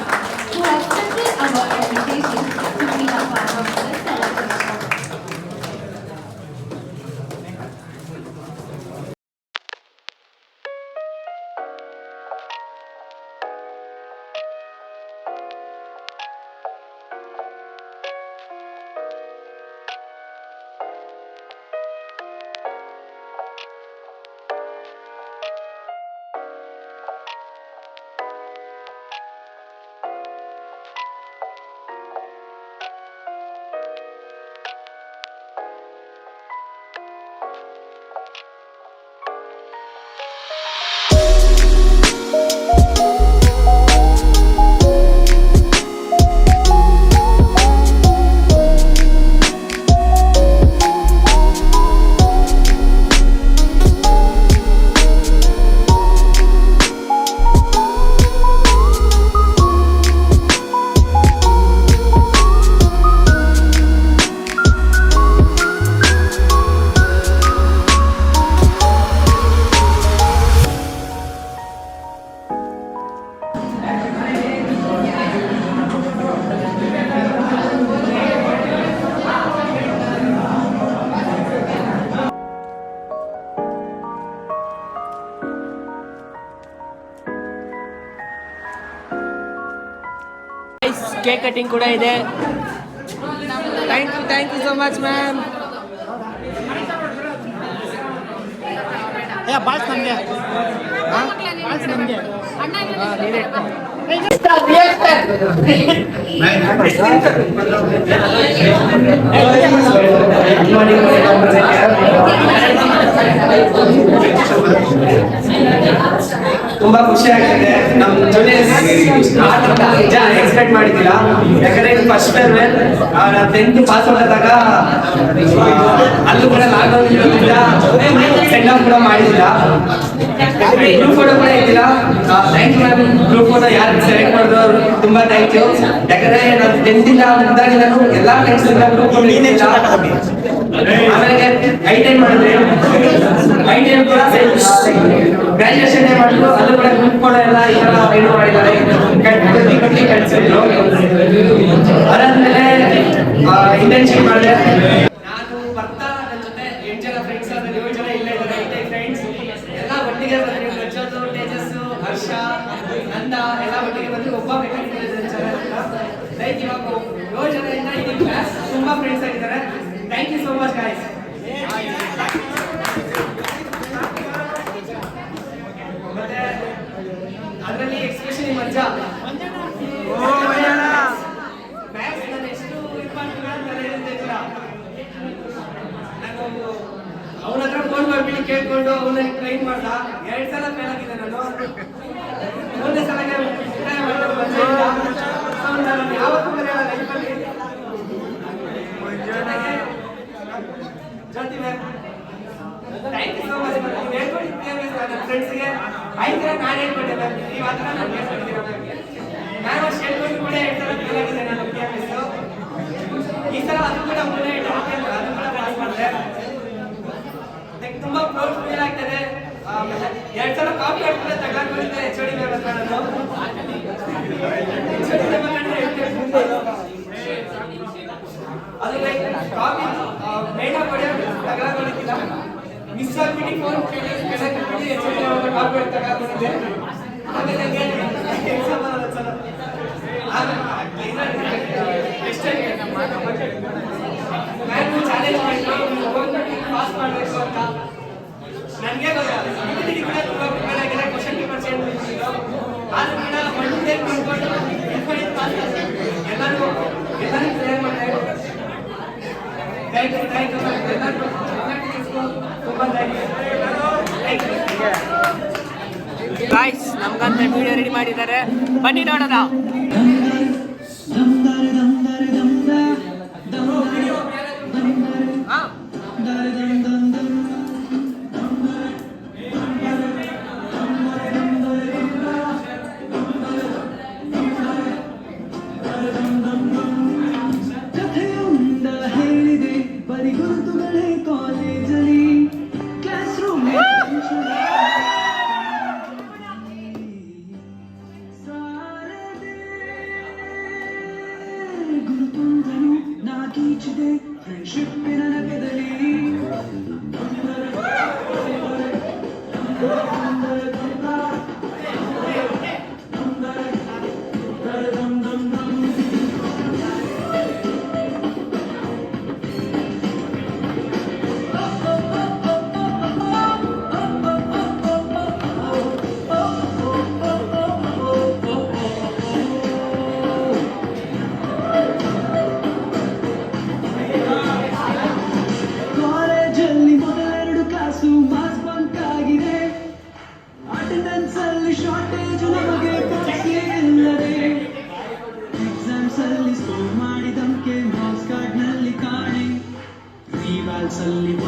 who accepted our invitation to be a part of this celebration. Cake cutting ಕೂಡ ಇದೆ. Thank you so much ma'am. Boys ನಮಗೆ boys ನಮಗೆ ತುಂಬಾ ಖುಷಿ ಆಗ್ತಿದೆ. ನಮ್ಮ juniors ನಿಜ expect ಮಾಡಿದ್ದಿಲ್ಲ. ಯಾಕಂದ್ರೆ ಇದು ಫಸ್ಟ್ ಫೇರ್ವೆಲ್. 10th ಪಾಸ್ ಮಾಡಿದಾಗ ಅಲ್ಲೂ ಕೂಡ ಲಾಕ್ಡೌನ್ ಇರೋದ್ರಿಂದ ಸೆಂಡ್ ಆಫ್ ಕೂಡ ಮಾಡಿಲ್ಲ. ಗ್ರೂಪ್ ಫೋಟೋ ಕೂಡ ಇದ್ದಿಲ್ಲ. Thank you ma'am. Group photo ಯಾರು ಸೆಲೆಕ್ಟ್ ಮಾಡಿದ್ರು ಅವ್ರು ತುಂಬಾ ಥ್ಯಾಂಕ್ ಯು. ಯಾಕಂದ್ರೆ ನಾನು 10th ಇಂದ ಮುಂದಾಗಿ ನಾನು ಎಲ್ಲಾ ಫ್ರೆಂಡ್ಸ್ ಗ್ರೂಪ್ ಆಮೇಲೆ ಐಟೆನ್ ಮಾಡಿದ್ರೆ ಐಟೆನ್ ಕೂಡ ಗ್ರಾಜುಯೇಷನ್ ಮಾಡಿದ್ರು. ಅದು ಕೂಡ ಗ್ರೂಪ್ ಫೋಟೋ ಎಲ್ಲ ಈ ತರ ಇದು ಮಾಡಿದ್ದಾರೆ. ಕಟ್ಟಿ ಕಳಿಸಿದ್ರು. ಅದಾದ್ಮೇಲೆ ಇಂಟರ್ನ್ಶಿಪ್ ಮಾಡಿದೆ. ನಾನು ಬರ್ತಾ ನನ್ನ ಜೊತೆ 8 ಜನ ಫ್ರೆಂಡ್ಸ್ ಆದ್ರೆ 7 ಜನ ಇಲ್ಲೇ ಇದ್ದಾರೆ. 8 ಫ್ರೆಂಡ್ಸ್ ಎಲ್ಲ ಒಟ್ಟಿಗೆ ಬಂದ್ವಿ. ಪ್ರಚೋದು, ತೇಜಸ್ಸು, ಹರ್ಷ, ನಂದ ಎಲ್ಲ ಒಟ್ಟಿಗೆ ಬಂದು ಒಬ್ಬ ಲೈಕ್ ಇವಾಗ 7 ಜನರಿಂದ ಈ ಕ್ಲಾಸ್ ತುಂಬಾ ಫ್ರೆಂಡ್ಸ್ ಆಗಿದ್ದಾರೆ. Thank you so much guys. ಮಾಡ್ಬಿಟ್ಟು ಕೇಳ್ಕೊಂಡು ಅವನ್ನ ಟ್ರೈನ್ ಮಾಡ್ದ. 2 ಸಲ ಫೇಲ್ ಆಗಿದೆ ನಾನು. 3ನೇ ಸಲಕ್ಕೆ ನಾನು ಯಾವತ್ತೂ ಬರೆಯಲ್ಲ ಲೈಫಲ್ಲಿ. Jyoti ma'am thank you so much. ನೀವು ಹೇಳ್ಕೊಟ್ಟಿದ್ದೆ ನನ್ನ ಫ್ರೆಂಡ್ಸ್ಗೆ ಆಯ್ತು ನಾನು ಹೇಳ್ಕೊಟ್ಟೆ ಮ್ಯಾಮ್. ನೀವು ಆ ಥರ ನಾನು ಹೇಳ್ಕೊಟ್ಟಿದ್ದೀರ ಮ್ಯಾಮ್. ನಾನು ಅಷ್ಟು ಹೇಳ್ಕೊಂಡು ಕೂಡ 2 ಸಲ ಫೇಲ್ ಆಗಿದೆ ನಾನು PMS. ಈ ಸಲ ಅದು ಕೂಡ ಮುಂದೆ ಅದು ಕೂಡ ಪಾಸ್ ಮಾಡಿದೆ. ತುಂಬಾ ಪ್ರೌಡ್ ಫೀಲ್ ಆಗ್ತದೆ. 2 ಸಲ ಕಾಪಿ ಹಾಕ್ಬಿಟ್ಟು ತಗೊಂಡ್ಬಂದಿದ್ದೆ HOD ಮ್ಯಾಮ್ ಹತ್ರ ನಾನು. ಅದು ಲೈಕ್ ಕಾಪಿ ಮೇಡಮ್ ಹೊಡೆಯೋ ತಗೊಂಡಿದ್ದಿಲ್ಲ. ಮಿಸ್ ಆಗ್ಬಿಟ್ಟು ಫೋನ್ HOD ಮ್ಯಾಮ್ ಕಾಪಿ ತಗೊಂಡ್ಬಂದಿದ್ದೆ. ಆಮೇಲೆ ಎಕ್ಸಾಮ್ ಸಲ ನಾನು ಚಾಲೆಂಜ್ ಮಾಡಿದ್ರು ಪಾಸ್ ಮಾಡಬೇಕು ಅಂತ. ನನಗೆ ಕೂಡ ತುಂಬ ಪ್ರಿಪೇರ್ ಆಗಿದೆ. ಕ್ವಶನ್ ಪೇಪರ್ ಚೇಂಜ್ ಮಾಡಿದ್ರು. ಆದ್ರೂ ಕೂಡ ಮಂಡೇ ಮಾಡ್ಕೊಂಡು ಎಲ್ಲರೂ ಕ್ಲಿಯರ್ ಮಾಡಿದೆ. ಥ್ಯಾಂಕ್ ಯು ಎಲ್ಲರೂ ತುಂಬ ಥ್ಯಾಂಕ್ ಯು ಗಾಯ್ಸ್. ನಮ್ಗಂತ ವಿಡಿಯೋ ರೆಡಿ ಮಾಡಿದ್ದಾರೆ, ಬನ್ನಿ ನೋಡೋಣ.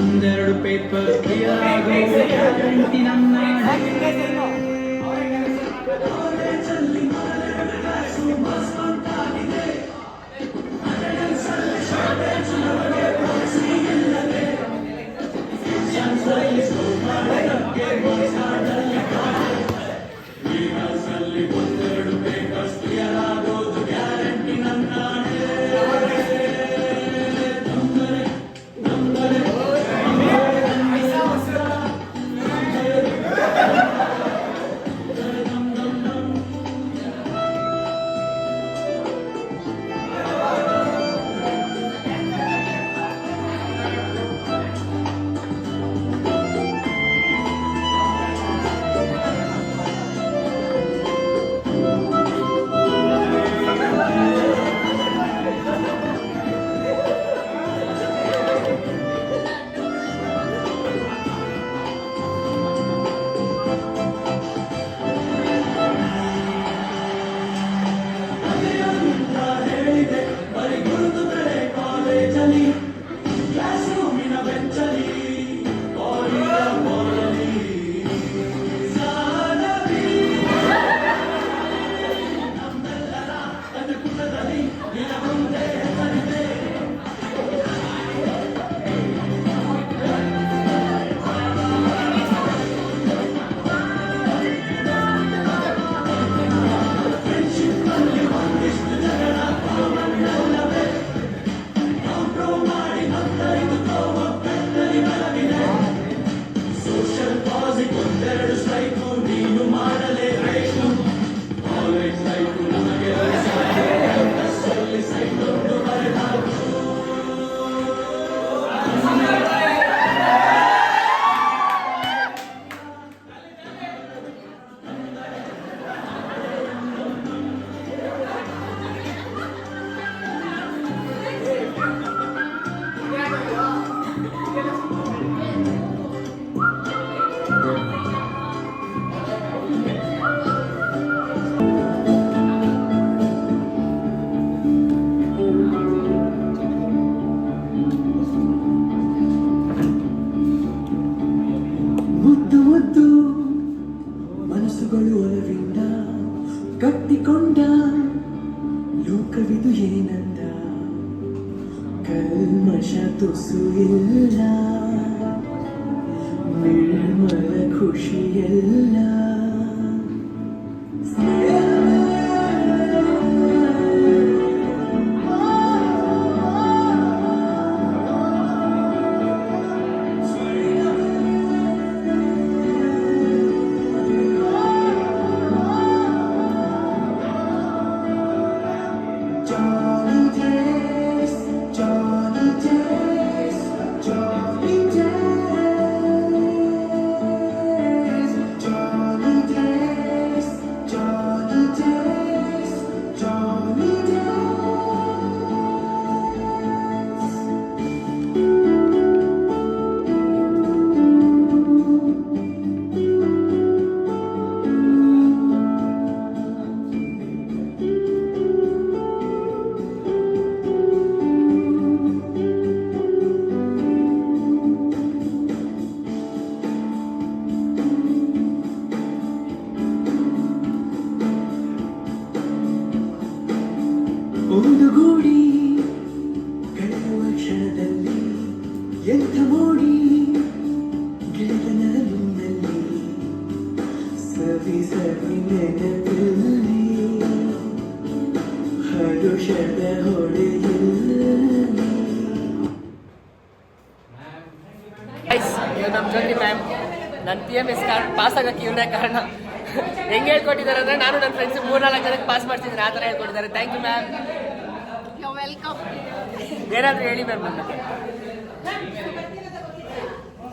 ಒಂದೆರಡು ಪೇಪರ್ ಕ್ಲಿಯರ್ ಆಗೋ ಗ್ಯಾರಂಟಿ ನಮ್ಮ ತುಸು ಇಲ್ಲ ನಿರ್ಮಲ ಖುಷಿಯಲ್ಲ ಒಂದುಗೂಡಿ ಕಳೆಯುವ ಕ್ಷಣದಲ್ಲಿ ಎಂಥ ಮೋಡಿ ಗೆಳೆತನ ನಿನ್ನಲ್ಲಿ ಸವಿ ಸವಿ ನೆನಪಲ್ಲಿ ಹರುಷದ ಹೊಳೆಯಲ್ಲಿ ನಮ್ಮ ಜೊತೆ ಮ್ಯಾಮ್ ನನ್ನ PMS ಕಾರ್ಡ್ ಪಾಸ್ ಆಗೋಕ್ಕೆ ಇವನೇ ಕಾರಣ. ಹೆಂಗೆ ಹೇಳ್ಕೊಟ್ಟಿದ್ದಾರೆ ಅಂದರೆ ನಾನು ನನ್ನ ಫ್ರೆಂಡ್ಸ್ 3-4 ಜನಕ್ಕೆ ಪಾಸ್ ಮಾಡ್ತಿದ್ದೀನಿ, ಆ ಥರ ಹೇಳ್ಕೊಟ್ಟಿದ್ದಾರೆ. Thank you ma'am. ವೆಲ್ಕಮ್. ಏನಾದರೂ ಹೇಳಿ ಮ್ಯಾಮ್ ನನ್ನ ಬಗ್ಗೆ.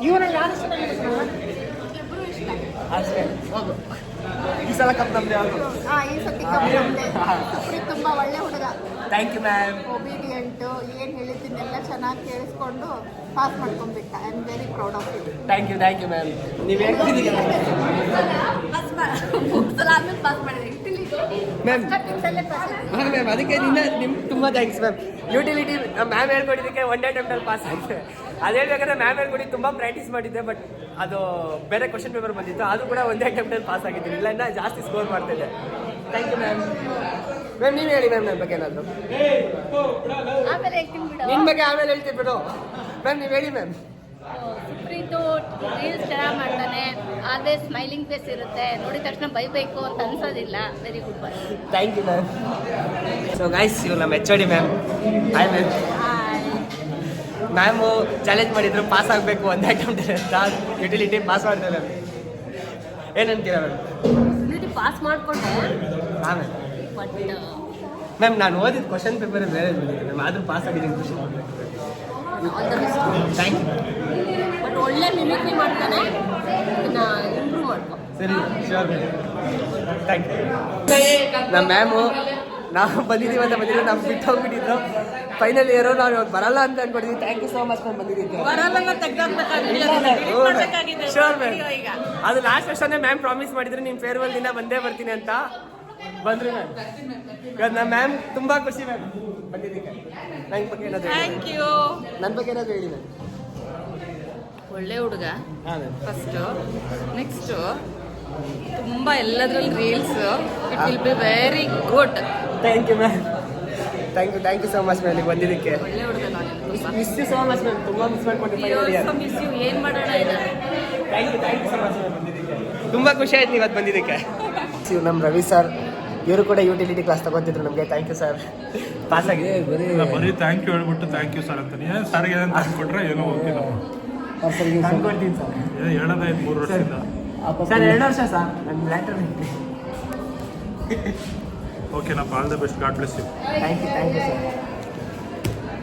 ಇವರಲ್ಲಿ ಯಾರು ಇಷ್ಟ? ಇಬ್ರು ಇಷ್ಟ. ಅಷ್ಟೇ ಹೋಗು. ಈ ಸಲ ಕಪ್ ನಮ್ಮದೇ ಯಾವುದು? ಈ ಸತಿ ಸುಪ್ರೀತ್ ತುಂಬ ಒಳ್ಳೆ ಹುಡುಗ. Thank you ma'am. ಒಬಿಡಿಯಂಟು, ಏನು ಹೇಳಿದ್ದನ್ನೆಲ್ಲ ಚೆನ್ನಾಗಿ ಕೇಳಿಸ್ಕೊಂಡು ಪಾಸ್ ಮಾಡ್ಕೊಂಡ್ಬಿಟ್ಟ. I am very proud of you. Thank you ma'am. ನೀವು ಹೇಳ್ತಿದ್ದೀರಿ ಪಾಸ್ ಮಾಡಿದೆ ಮ್ಯಾಮ್. ಹಾಂ ಮ್ಯಾಮ್, ಅದಕ್ಕೆ ನಿಮ್ಗೆ ತುಂಬ ಥ್ಯಾಂಕ್ಸ್ ಮ್ಯಾಮ್. ಯುಟಿಲಿಟಿ ಮ್ಯಾಮ್ ಹೇಳ್ಕೊಟ್ಟಿದ್ದಕ್ಕೆ 1 ಅಟೆಂಪ್ಟಲ್ಲಿ ಪಾಸ್ ಆಗಿದೆ. ಅದು ಹೇಳ್ಬೇಕಾದ್ರೆ ಮ್ಯಾಮ್ ಹೇಳ್ಕೊಟ್ಟು ತುಂಬ ಪ್ರಾಕ್ಟೀಸ್ ಮಾಡಿದ್ದೆ, ಬಟ್ ಅದು ಬೇರೆ ಕ್ವಶನ್ ಪೇಪರ್ ಬಂದಿತ್ತು, ಅದು ಕೂಡ 1 ಅಟೆಂಪ್ಟಲ್ಲಿ ಪಾಸ್ ಆಗಿದ್ದೀನಿ. ಇಲ್ಲ ಇನ್ನ ಜಾಸ್ತಿ ಸ್ಕೋರ್ ಮಾಡ್ತಿದ್ದೆ. Thank you ma'am. ಮ್ಯಾಮ್ ನೀವು ಹೇಳಿ ಮ್ಯಾಮ್ ನನ್ನ ಬಗ್ಗೆ ಏನಾದರೂ. ಆಮೇಲೆ ಹೇಳ್ತೀನಿ ಬಿಡು. ನಿಮ್ಮ ಬಗ್ಗೆ ಆಮೇಲೆ ಹೇಳ್ತೀನಿ ಬಿಡು. ಮ್ಯಾಮ್ ನೀವು ಹೇಳಿ ಮ್ಯಾಮ್. ಸುಪ್ರೀತು ರೀಲ್ಸ್ ಚೆನ್ನಾಗಿ ಮಾಡ್ತಾನೆ, ಆದರೆ ಸ್ಮೈಲಿಂಗ್ ಫೇಸ್ ಇರುತ್ತೆ, ನೋಡಿದ ತಕ್ಷಣ ಬೈಬೇಕು ಅಂತ ಅನ್ಸೋದಿಲ್ಲ. Very good boy. Thank you ma'am. So guys, ಇವ್ರು ನಮ್ಮ HOD ma'am. Hi ma'am. Ma'am challenge ಮಾಡಿದ್ರು ಪಾಸ್ ಆಗಬೇಕು 1 ಅಟೆಂಪ್ಟ್ ಅಂತ. ಯುಟಿಲಿಟಿ ಪಾಸ್ ಮಾಡ್ತಾರೆ ಮ್ಯಾಮ್. ಏನಂತೀರಾ ಮ್ಯಾಮ್? ಯುಟಿಲಿಟಿ ಪಾಸ್ ಮಾಡಿಕೊಂಡೆ. ಹಾಂ ಮ್ಯಾಮ್. ಬಟ್ ಮ್ಯಾಮ್ ನಾನು ಓದಿದ ಕ್ವಶನ್ ಪೇಪರ್ ಬೇರೆ ಬಂದಿದೆ ಮ್ಯಾಮ್, ಆದರೂ ಪಾಸ್ ಆಗಿದ್ದೀನಿ ಖುಷಿ. All the best. Thank you. But ಒಳ್ಳೆ ಮಿಮಿಕ್ರಿ ಮಾಡ್ತಾನೆ, ಇದನ್ನ ಇಂಪ್ರೂವ್ ಮಾಡ್ಕೊ. ಸರಿ ಶ್ಯೂರ್ ಮ್ಯಾಮ್. Thank you. ನಮ್ಮ ಮ್ಯಾಮು ನಾವು ಬಂದಿದ್ದೀವಿ ಅಂತ ಬಂದಿದ್ರು, ನಾವು ಬಿಟ್ಟು ಹೋಗ್ಬಿಟ್ಟಿದ್ರು. ಫೈನಲ್ ಇಯರು ನಾವು ಇವಾಗ ಬರಲ್ಲ ಅಂತ ಅನ್ಕೊಂಡಿದ್ವಿ. Thank you so much ma'am ಬಂದಿದ್ದೀವಿ. Sure ma'am. ಅದು ಲಾಸ್ಟ್ ವರ್ಷನೇ ಮ್ಯಾಮ್ ಪ್ರಾಮಿಸ್ ಮಾಡಿದ್ರು, ನಿಮ್ಮ ಫೇರ್ವೆಲ್ ದಿನ ಬಂದೇ ಬರ್ತೀನಿ ಅಂತ. ಬಂದ್ರಿ ಮ್ಯಾಮ್. ಇವತ್ತು ನಮ್ಮ ಮ್ಯಾಮ್ ತುಂಬ ಖುಷಿ ಮ್ಯಾಮ್ ಬಂದಿದ್ದಕ್ಕೆ. ನನ್ನ ಬಗ್ಗೆ ಏನಾದರೂ ಥ್ಯಾಂಕ್ ಯು. ನನ್ನ ಬಗ್ಗೆ ಏನಾದರೂ ಹೇಳಿ ಮ್ಯಾಮ್. ಒಳ್ಳೆ ಹುಡುಗ ಹಾಂ ಮ್ಯಾಮ್. ಫಸ್ಟು. ನೆಕ್ಸ್ಟು ತುಂಬ ಎಲ್ಲದರಲ್ಲಿ reels. It will be very good. Thank you ma'am. Thank you so much ma'am ಇಲ್ಲಿಗೆ ಬಂದಿದ್ದಕ್ಕೆ. ಒಳ್ಳೆ ಹುಡುಗ ನಾನು. Miss you so much ma'am. ತುಂಬ ಮಿಸ್ ಮಾಡ್ಕೊಂಡಿದ್ದೀನಿ. Miss you. ಏನು ಮಾಡೋಣ ಇದು. Thank you so much ma'am ಬಂದಿದ್ದಕ್ಕೆ. ತುಂಬ ಖುಷಿ ಆಯ್ತು ಇವತ್ತು ಬಂದಿದ್ದಕ್ಕೆ. ಇವ್ರು ನಮ್ಮ ರವಿ ಸರ್, ಇವರು ಕೂಡ ಯುಟಿಲಿಟಿ ಕ್ಲಾಸ್ ತಗೋತಿದ್ರು ನಮಗೆ. Thank you sir. ಪಾಸ್ ಆಗಿದೆ. ಬರೀ ಥ್ಯಾಂಕ್ ಯು ಹೇಳ್ಬಿಟ್ಟು ಥ್ಯಾಂಕ್ ಯು ಸರ್ ಅಂತಾನೆ. ಸರ್ಗೆ ಏನಂತ ತಂದ್ಕೊಟ್ರೆ ಏನೋ ಹೋಗ್ತಿಲ್ಲ ಅನ್ಕೊಳ್ತೀನಿ ಸರ್. ಹೇಳೋದಾಯ್ತು 3 ವರ್ಷದಿಂದ ಸರ್. 2 ವರ್ಷ ಸರ್ ನನ್ನ ಲ್ಯಾಟರ್. ಓಕೆ ನಾ all the best. God bless you. Thank you sir.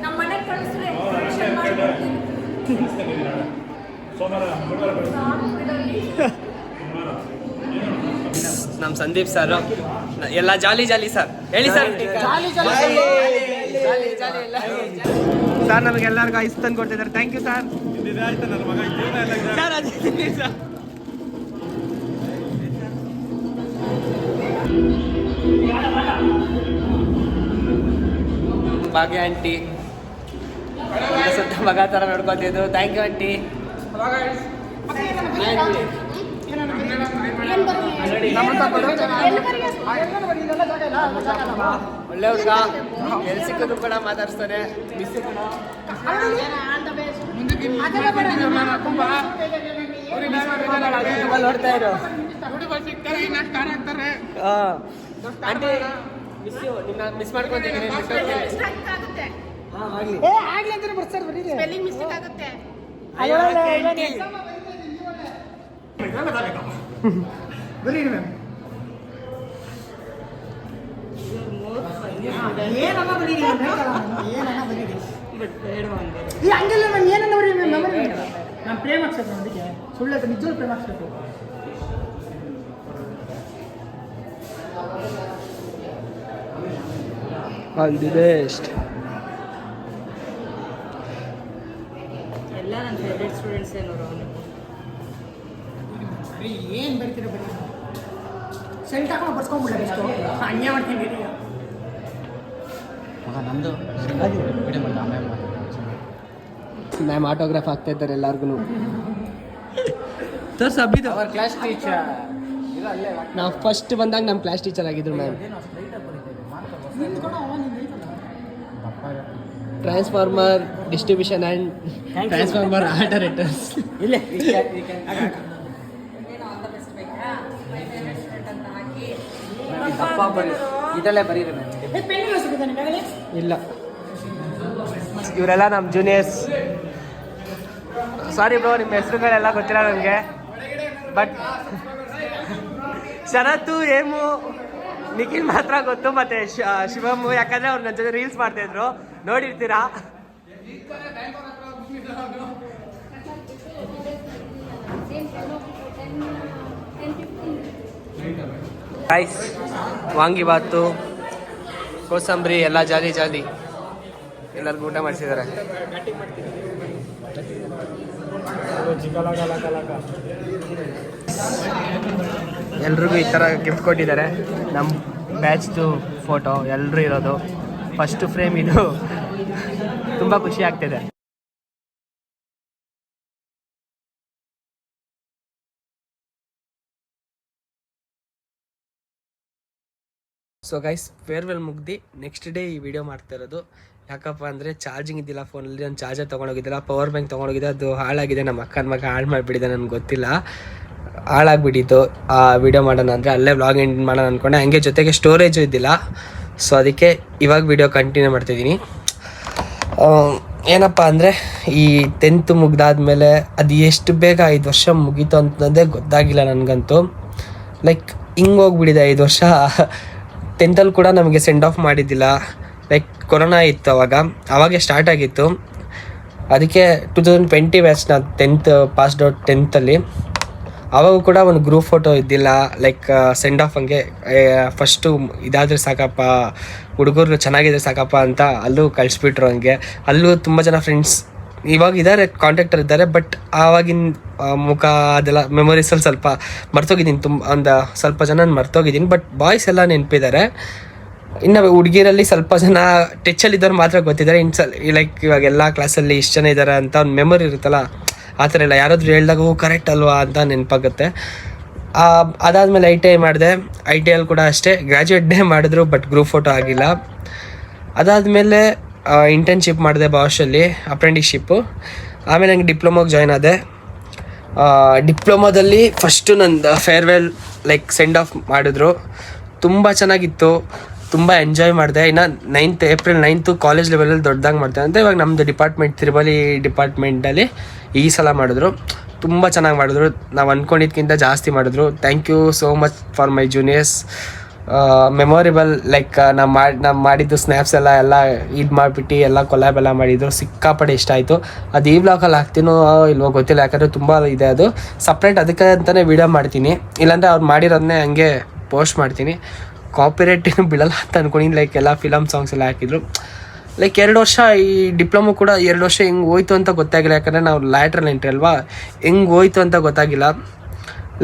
ನಮ್ಮ ಮನೆಗೆ ಕಳಿಸ್ರೆ ನಮ್ಮ ಸಂದೀಪ್ ಸರ್ ಎಲ್ಲ ಜಾಲಿ ಸರ್. ಹೇಳಿ ಸರ್. ಸರ್ ನಮಗೆಲ್ಲರಿಗೂ ಐಸ್ ತಂದು ಕೊಡ್ತಿದ್ದಾರೆ. Thank you sir. ಆಯ್ತು ನನ್ನ ಮಗ ಸರ್. ಭಾಗ್ಯ ಆಂಟಿ ಸುತ್ತ ಮಗ ಥರ ನೋಡ್ಕೊತಿದ್ದು. Thank you aunty. ಒಳ್ಳೆ ಹುಡುಗ, ಎಲ್ಲಿ ಸಿಕ್ಕಿದ್ರು ಕೂಡ ಮಾತಾಡ್ಸ್ತಾನೆ. ನೋಡ್ತಾ ಇರು. ಆಂಟಿ ಮಿಸ್ ಮಾಡ್ಕೊಂತೀನಿ. ನಾನು ಪ್ರೇಮ ಹಾಕ್ಸ್ಬೇಕು ಅದಕ್ಕೆ ಸುಳ್ಳು ನಿಜವಾಗ್ಲೂ ಪ್ರೇಮ ಹಾಕ್ಸ್ಬೇಕು. All the best. ಎಲ್ಲ ನನ್ನ ಫೇವ್ರೆಟ್ ಸ್ಟೂಡೆಂಟ್ಸ್ ಏನವರು ಏನು ಬರ್ತೀರ ಬರೀ ಸೆಂಟ್ ಹಾಕೊಂಡು ಬರ್ಸ್ಕೊಂಡ್ಬಿಡ್ಲ ಅನ್ಯ ಮಾಡ್ತೀನಿ. ನಮ್ಮದು ಮ್ಯಾಮ್ ಆಟೋಗ್ರಾಫ್ ಆಗ್ತಾ ಇದ್ದಾರೆ ಎಲ್ಲಾರ್ಗು. ಅವರ್ ಕ್ಲಾಸ್ ಟೀಚರ್ ನಾವು ಫಸ್ಟ್ ಬಂದಾಗ ನಮ್ಮ ಕ್ಲಾಸ್ ಟೀಚರ್ ಆಗಿದ್ರು ma'am. Transformer distribution and transformer alternators. ಇಲ್ಲೇ ದಪ್ಪ ಬನ್ನಿ ಇದರಲ್ಲೇ ಬರೀರಿ ಇಲ್ಲ, ಇವರೆಲ್ಲ ನಮ್ಮ ಜೂನಿಯರ್ಸ್. ಸಾರಿ ಬ್ರೋ, ನಿಮ್ಮ ಹೆಸರುಗಳೆಲ್ಲ ಗೊತ್ತಿಲ್ಲ ನನಗೆ. ಬಟ್ ಶರತ್ತು, ಹೇಮು, ನಿಖಿಲ್ ಮಾತ್ರ ಗೊತ್ತು, ಮತ್ತೆ ಶಿವಮು, ಯಾಕಂದ್ರೆ ಅವ್ರು ನನ್ನ ಜೊತೆ ರೀಲ್ಸ್ ಮಾಡ್ತಾಯಿದ್ರು, ನೋಡಿರ್ತೀರಾ. ರೈಸ್, ವಾಂಗಿಬಾತು, ಕೋಸಂಬರಿ ಎಲ್ಲ ಜಾಲಿ ಜಾಲಿ ಎಲ್ಲರಿಗೂ ಊಟ ಮಾಡಿಸಿದ್ದಾರೆ. ಎಲ್ರಿಗೂ ಈ ಥರ ಗಿಫ್ಟ್ ಕೊಟ್ಟಿದ್ದಾರೆ. ನಮ್ಮ ಬ್ಯಾಚ್ದು ಫೋಟೋ ಎಲ್ಲರೂ ಇರೋದು ಫಸ್ಟು ಫ್ರೇಮ್. ಇದು ತುಂಬ ಖುಷಿ ಆಗ್ತಿದೆ. ಸೊ ಗೈಸ್, ಫೇರ್ವೆಲ್ ಮುಗ್ದು ನೆಕ್ಸ್ಟ್ ಡೇ ಈ ವಿಡಿಯೋ ಮಾಡ್ತಾ ಇರೋದು. ಯಾಕಪ್ಪ ಅಂದರೆ ಚಾರ್ಜಿಂಗ್ ಇದ್ದಿಲ್ಲ ಫೋನಲ್ಲಿ. ನಾನು ಚಾರ್ಜರ್ ತೊಗೊಂಡೋಗಿದ್ದಿಲ್ಲ, ಪವರ್ ಬ್ಯಾಂಕ್ ತೊಗೊಂಡೋಗಿದ್ದೆ, ಅದು ಹಾಳಾಗಿದೆ. ನಮ್ಮ ಅಕ್ಕನ ಮಗ ಹಾಳು ಮಾಡಿಬಿಟ್ಟಿದೆ, ನನಗೆ ಗೊತ್ತಿಲ್ಲ, ಹಾಳಾಗ್ಬಿಟ್ಟಿತ್ತು. ಆ ವಿಡಿಯೋ ಮಾಡೋಣ ಅಂದರೆ ಅಲ್ಲೇ ವ್ಲಾಗ್ ಎಂಡ್ ಮಾಡೋಣ ಅಂದ್ಕೊಂಡೆ. ಹಂಗೆ ಜೊತೆಗೆ ಸ್ಟೋರೇಜು ಇದ್ದಿಲ್ಲ. ಸೊ ಅದಕ್ಕೆ ಇವಾಗ ವಿಡಿಯೋ ಕಂಟಿನ್ಯೂ ಮಾಡ್ತಾಯಿದ್ದೀನಿ. ಏನಪ್ಪ ಅಂದರೆ ಈ 10th ಮುಗ್ದಾದ್ಮೇಲೆ ಅದು ಎಷ್ಟು ಬೇಗ 5 ವರ್ಷ ಮುಗೀತು ಅಂತಂದೇ ಗೊತ್ತಾಗಿಲ್ಲ ನನಗಂತೂ. ಲೈಕ್ ಹಿಂಗೆ ಹೋಗ್ಬಿಟ್ಟಿದೆ 5 ವರ್ಷ. 10th ಕೂಡ ನಮಗೆ ಸೆಂಡ್ ಆಫ್ ಮಾಡಿದ್ದಿಲ್ಲ. ಲೈಕ್ ಕೊರೋನಾ ಇತ್ತು ಅವಾಗೆ ಸ್ಟಾರ್ಟ್ ಆಗಿತ್ತು. ಅದಕ್ಕೆ 2020 ಬ್ಯಾಚ್ ನಾನು 10th ಪಾಸ್ಡ್ ಔಟ್ 10th. ಆವಾಗೂ ಕೂಡ ಒಂದು ಗ್ರೂಪ್ ಫೋಟೋ ಇದ್ದಿಲ್ಲ. ಲೈಕ್ ಸೆಂಡ್ ಆಫ್ ಹಂಗೆ ಫಸ್ಟು ಇದಾದರೆ ಸಾಕಪ್ಪ, ಹುಡುಗರು ಚೆನ್ನಾಗಿದ್ರೆ ಸಾಕಪ್ಪ ಅಂತ ಅಲ್ಲೂ ಕಳಿಸ್ಬಿಟ್ರು. ಹಂಗೆ ಅಲ್ಲೂ ತುಂಬ ಜನ ಫ್ರೆಂಡ್ಸ್ ಇವಾಗ ಇದ್ದಾರೆ, ಕಾಂಟ್ಯಾಕ್ಟರ್ ಇದ್ದಾರೆ. ಬಟ್ ಆವಾಗಿನ ಮುಖ ಅದೆಲ್ಲ ಮೆಮೊರೀಸಲ್ಲಿ ಸ್ವಲ್ಪ ಮರ್ತೋಗಿದ್ದೀನಿ. ಒಂದು ಸ್ವಲ್ಪ ಜನ ಮರ್ತೋಗಿದ್ದೀನಿ. ಬಟ್ ಬಾಯ್ಸ್ ಎಲ್ಲ ನೆನಪಿದ್ದಾರೆ. ಇನ್ನು ಹುಡುಗಿರಲ್ಲಿ ಸ್ವಲ್ಪ ಜನ ಟಚ್ಚಲ್ಲಿದ್ದವ್ರು ಮಾತ್ರ ಗೊತ್ತಿದ್ದಾರೆ. ಲೈಕ್ ಇವಾಗ ಎಲ್ಲ ಕ್ಲಾಸಲ್ಲಿ ಇಷ್ಟು ಜನ ಇದ್ದಾರೆ ಅಂತ ಒಂದು ಮೆಮೊರಿ ಇರುತ್ತಲ್ಲ, ಆ ಥರ ಇಲ್ಲ. ಯಾರಾದರೂ ಹೇಳಿದಾಗ ಕರೆಕ್ಟ್ ಅಲ್ವಾ ಅಂತ ನೆನಪಾಗುತ್ತೆ. ಅದಾದಮೇಲೆ ITI ಮಾಡಿದೆ. ITIಯಲ್ಲಿ ಕೂಡ ಅಷ್ಟೇ ಗ್ರ್ಯಾಜುಯೇಟ್ ಡೇ ಮಾಡಿದ್ರು, ಬಟ್ ಗ್ರೂಪ್ ಫೋಟೋ ಆಗಿಲ್ಲ. ಅದಾದಮೇಲೆ ಇಂಟರ್ನ್ಶಿಪ್ ಮಾಡಿದೆ ಬಾಷಲ್ಲಿ, ಅಪ್ರೆಂಟಿಸ್ಶಿಪ್ಪು. ಆಮೇಲೆ ನನಗೆ ಡಿಪ್ಲೊಮೋಗೆ ಜಾಯ್ನ್ ಆದೆ. ಡಿಪ್ಲೊಮೋದಲ್ಲಿ ಫಸ್ಟು ನಂದು ಫೇರ್ವೆಲ್ ಲೈಕ್ ಸೆಂಡ್ ಆಫ್ ಮಾಡಿದ್ರು. ತುಂಬ ಚೆನ್ನಾಗಿತ್ತು, ತುಂಬ ಎಂಜಾಯ್ ಮಾಡಿದೆ. ಇನ್ನು April 9th ಕಾಲೇಜ್ ಲೆವೆಲಲ್ಲಿ ದೊಡ್ಡದಾಗಿ ಮಾಡ್ತಾರೆ ಅಂತ. ಇವಾಗ ನಮ್ಮದು ಡಿಪಾರ್ಟ್ಮೆಂಟ್ ತ್ರಿಬಲಿ ಡಿಪಾರ್ಟ್ಮೆಂಟಲ್ಲಿ ಈ ಸಲ ಮಾಡಿದ್ರು. ತುಂಬ ಚೆನ್ನಾಗಿ ಮಾಡಿದ್ರು, ನಾವು ಅಂದ್ಕೊಂಡಿದ್ದಕ್ಕಿಂತ ಜಾಸ್ತಿ ಮಾಡಿದ್ರು. Thank you so much for my juniors. Memorable. Like ನಾವು ಮಾಡಿದ್ದು ಸ್ನ್ಯಾಪ್ಸ್ ಎಲ್ಲ ಇದು ಮಾಡಿಬಿಟ್ಟು ಎಲ್ಲ ಕೊಲಾಬ್ ಎಲ್ಲ ಮಾಡಿದ್ರು. ಸಿಕ್ಕಾಪಟ್ಟೆ ಇಷ್ಟ ಆಯಿತು. ಅದು ಈ ಬ್ಲಾಗಲ್ಲಿ ಹಾಕ್ತೀನೋ ಇಲ್ವೋ ಗೊತ್ತಿಲ್ಲ, ಯಾಕಂದರೆ ತುಂಬ ಇದೆ ಅದು ಸಪ್ರೇಟ್. ಅದಕ್ಕೆ ಅಂತಲೇ ವೀಡಿಯೋ ಮಾಡ್ತೀನಿ, ಇಲ್ಲಾಂದರೆ ಅವ್ರು ಮಾಡಿರೋದನ್ನೇ ಹಂಗೆ ಪೋಸ್ಟ್ ಮಾಡ್ತೀನಿ. ಕಾಪಿರೈಟ್ ಏನು ಬೀಳಲ್ಲ ಅಂತ ಅಂದ್ಕೊಂಡಿನಿ. ಲೈಕ್ ಎಲ್ಲ ಫಿಲಮ್ ಸಾಂಗ್ಸ್ ಎಲ್ಲ ಹಾಕಿದ್ರು. ಲೈಕ್ 2 ವರ್ಷ ಈ ಡಿಪ್ಲೊಮೊ ಕೂಡ 2 ವರ್ಷ ಹೆಂಗೆ ಹೋಯ್ತು ಅಂತ ಗೊತ್ತಾಗಿಲ್ಲ. ಯಾಕಂದರೆ ನಾವು ಲ್ಯಾಟ್ರಲ್ ಎಂಟ್ರಿ ಅಲ್ವಾ, ಹೆಂಗೆ ಹೋಯ್ತು ಅಂತ ಗೊತ್ತಾಗಿಲ್ಲ.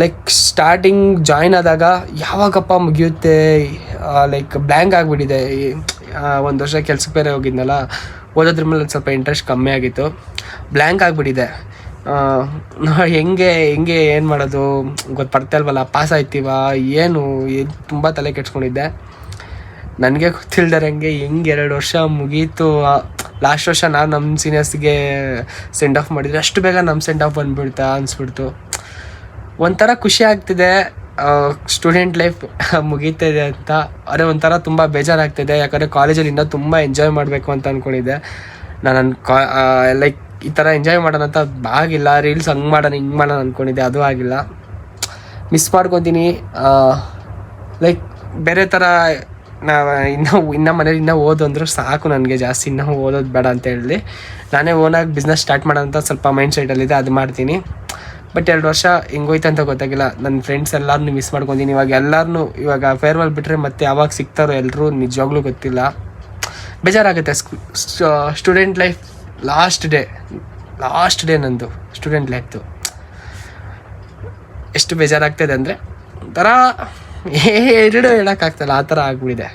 ಲೈಕ್ ಸ್ಟಾರ್ಟಿಂಗ್ ಜಾಯ್ನ್ ಆದಾಗ ಯಾವಾಗಪ್ಪ ಮುಗಿಯುತ್ತೆ, ಲೈಕ್ ಬ್ಲ್ಯಾಂಕ್ ಆಗಿಬಿಟ್ಟಿದೆ. 1 ವರ್ಷ ಕೆಲ್ಸಕ್ಕೆ ಬೇರೆ ಹೋಗಿದ್ನಲ್ಲ, ಓದೋದ್ರ ಮೇಲೆ ಸ್ವಲ್ಪ ಇಂಟ್ರೆಸ್ಟ್ ಕಮ್ಮಿ ಆಗಿತ್ತು, ಬ್ಲ್ಯಾಂಕ್ ಆಗಿಬಿಟ್ಟಿದೆ. ಹೆಂಗೆ ಏನು ಮಾಡೋದು ಬರ್ತಾ ಇಲ್ವಲ್ಲ, ಪಾಸ್ ಆಯ್ತೀವ ಏನು ತುಂಬ ತಲೆ ಕೆಡ್ಸ್ಕೊಂಡಿದ್ದೆ. ನನಗೆ ಗೊತ್ತಿಲ್ದಾರಂಗೆ ಹೆಂಗೆ 2 ವರ್ಷ ಮುಗೀತು. ಲಾಸ್ಟ್ ವರ್ಷ ನಾವು ನಮ್ಮ ಸೀನಿಯರ್ಸ್ಗೆ ಸೆಂಡ್ ಆಫ್ ಮಾಡಿದರೆ ಅಷ್ಟು ಬೇಗ ನಮ್ಮ ಸೆಂಡ್ ಆಫ್ ಬಂದುಬಿಡ್ತಾ ಅನಿಸ್ಬಿಡ್ತು. ಒಂಥರ ಖುಷಿ ಆಗ್ತಿದೆ ಸ್ಟೂಡೆಂಟ್ ಲೈಫ್ ಮುಗೀತಿದೆ ಅಂತ. ಅದೇ ಒಂಥರ ತುಂಬ ಬೇಜಾರಾಗ್ತಿದೆ, ಯಾಕಂದರೆ ಕಾಲೇಜಲ್ಲಿ ಇನ್ನೂ ತುಂಬ ಎಂಜಾಯ್ ಮಾಡಬೇಕು ಅಂತ ಅಂದ್ಕೊಂಡಿದ್ದೆ. ನಾನು ಲೈಕ್ ಈ ಥರ ಎಂಜಾಯ್ ಮಾಡೋಣ ಅಂತ ಆಗಿಲ್ಲ. ರೀಲ್ಸ್ ಹಂಗೆ ಮಾಡೋಣ ಹಿಂಗೆ ಮಾಡೋಣ ಅಂದ್ಕೊಂಡಿದ್ದೆ, ಅದು ಆಗಿಲ್ಲ. ಮಿಸ್ ಮಾಡ್ಕೊತೀನಿ. ಲೈಕ್ ಬೇರೆ ಥರ ಇನ್ನೂ ಮನೇಲಿ ಇನ್ನೂ ಓದು ಅಂದರೂ ಸಾಕು ನನಗೆ, ಜಾಸ್ತಿ ಇನ್ನೂ ಓದೋದು ಬೇಡ ಅಂತ ಹೇಳಿ ನಾನೇ ಓನಾಗಿ ಬಿಸ್ನೆಸ್ ಸ್ಟಾರ್ಟ್ ಮಾಡೋಣ ಅಂತ ಸ್ವಲ್ಪ ಮೈಂಡ್ ಸೆಟಲ್ಲಿದೆ, ಅದು ಮಾಡ್ತೀನಿ. ಬಟ್ 2 ವರ್ಷ ಹಿಂಗೋಯ್ತು ಅಂತ ಗೊತ್ತಾಗಿಲ್ಲ. ನನ್ನ ಫ್ರೆಂಡ್ಸ್ ಎಲ್ಲರನ್ನೂ ಮಿಸ್ ಮಾಡ್ಕೊತೀನಿ. ಇವಾಗ ಫೇರ್ವೆಲ್ ಬಿಟ್ಟರೆ ಮತ್ತೆ ಯಾವಾಗ ಸಿಗ್ತಾರೋ ಎಲ್ಲರೂ ನಿಜವಾಗ್ಲೂ ಗೊತ್ತಿಲ್ಲ. ಬೇಜಾರಾಗುತ್ತೆ. ಸ್ಟೂಡೆಂಟ್ ಲೈಫ್ ಲಾಸ್ಟ್ ಡೇ ನಂದು ಸ್ಟೂಡೆಂಟ್ ಲೈಫ್ದು. ಎಷ್ಟು ಬೇಜಾರಾಗ್ತಾಯಿದೆ ಅಂದರೆ ಒಂಥರ ಎರಡು ಹೇಳೋಕ್ಕಾಗ್ತಲ್ಲ, ಆ ಥರ ಆಗ್ಬಿಟ್ಟಿದೆ.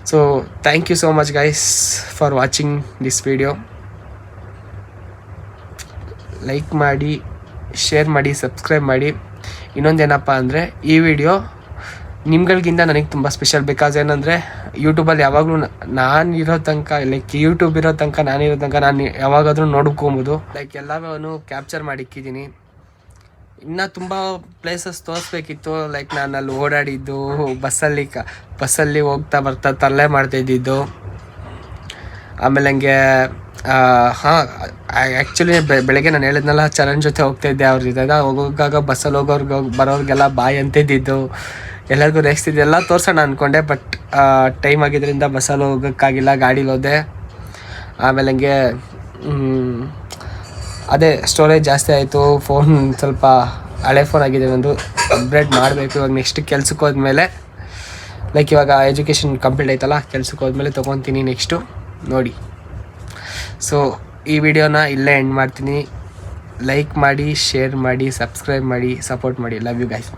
So thank you so much guys for watching this video. Like ಮಾಡಿ, ಶೇರ್ ಮಾಡಿ, ಸಬ್ಸ್ಕ್ರೈಬ್ ಮಾಡಿ. ಇನ್ನೊಂದೇನಪ್ಪ ಅಂದರೆ ಈ ವಿಡಿಯೋ ನಿಮ್ಗಳಿಗಿಂತ ನನಗೆ ತುಂಬ ಸ್ಪೆಷಲ್. ಬಿಕಾಸ್ ಏನಂದರೆ ಯೂಟ್ಯೂಬಲ್ಲಿ ಯಾವಾಗಲೂ ನಾನಿರೋ ತನಕ, ಲೈಕ್ ಯೂಟ್ಯೂಬ್ ಇರೋ ತನಕ, ನಾನಿರೋ ತನಕ ನಾನು ಯಾವಾಗಾದರೂ ನೋಡ್ಕೊಬೋದು. ಲೈಕ್ ಎಲ್ಲವೂ ಕ್ಯಾಪ್ಚರ್ ಮಾಡಿಕ್ಕಿದ್ದೀನಿ. ಇನ್ನೂ ತುಂಬ ಪ್ಲೇಸಸ್ ತೋರಿಸ್ಬೇಕಿತ್ತು. ಲೈಕ್ ನಾನು ಅಲ್ಲಿ ಓಡಾಡಿದ್ದು, ಬಸ್ಸಲ್ಲಿ ಹೋಗ್ತಾ ಬರ್ತಾ ತರಲೆ ಮಾಡ್ತಾಯಿದ್ದಿದ್ದು. ಆಮೇಲೆ ಹಂಗೆ ಆ್ಯಕ್ಚುಲಿ ಬೆಳಗ್ಗೆ ನಾನು ಹೇಳಿದ್ನಲ್ಲ ಚರಣ್ ಜೊತೆ ಹೋಗ್ತಾಯಿದ್ದೆ ಅವ್ರ ಜೊತೆ. ಹೋಗೋವಾಗ ಬಸ್ಸಲ್ಲಿ ಬರೋರಿಗೆಲ್ಲ ಬಾಯ್ ಅಂತಿದ್ದಿದ್ದು, ಎಲ್ಲರಿಗೂ ರೇಗಿಸ್ತಿದ್ದೆ. ಎಲ್ಲ ತೋರಿಸೋಣ ಅಂದ್ಕೊಂಡೆ, ಬಟ್ ಟೈಮ್ ಆಗಿದ್ದರಿಂದ ಬಸ್ಸಲ್ಲಿ ಹೋಗೋಕ್ಕಾಗಿಲ್ಲ, ಗಾಡೀಲಿ ಹೋದೆ. ಆಮೇಲೆ ಹಂಗೆ ಅದೇ ಸ್ಟೋರೇಜ್ ಜಾಸ್ತಿ ಆಯಿತು. ಫೋನ್ ಸ್ವಲ್ಪ ಹಳೆ ಫೋನ್ ಆಗಿದೆ, ಒಂದು ಅಪ್ಗ್ರೇಡ್ ಮಾಡಬೇಕು. ಇವಾಗ ನೆಕ್ಸ್ಟ್ ಕೆಲ್ಸಕ್ಕೆ ಹೋದ್ಮೇಲೆ, ಲೈಕ್ ಇವಾಗ ಎಜುಕೇಷನ್ ಕಂಪ್ಲೀಟ್ ಆಯ್ತಲ್ಲ, ಕೆಲ್ಸಕ್ಕೆ ಹೋದ್ಮೇಲೆ ತೊಗೊತೀನಿ ನೆಕ್ಸ್ಟು ನೋಡಿ. ಸೊ ಈ ವಿಡಿಯೋನ ಇಲ್ಲೇ ಎಂಡ್ ಮಾಡ್ತೀನಿ. ಲೈಕ್ ಮಾಡಿ, ಶೇರ್ ಮಾಡಿ, ಸಬ್ಸ್ಕ್ರೈಬ್ ಮಾಡಿ, ಸಪೋರ್ಟ್ ಮಾಡಿ. Love you guys.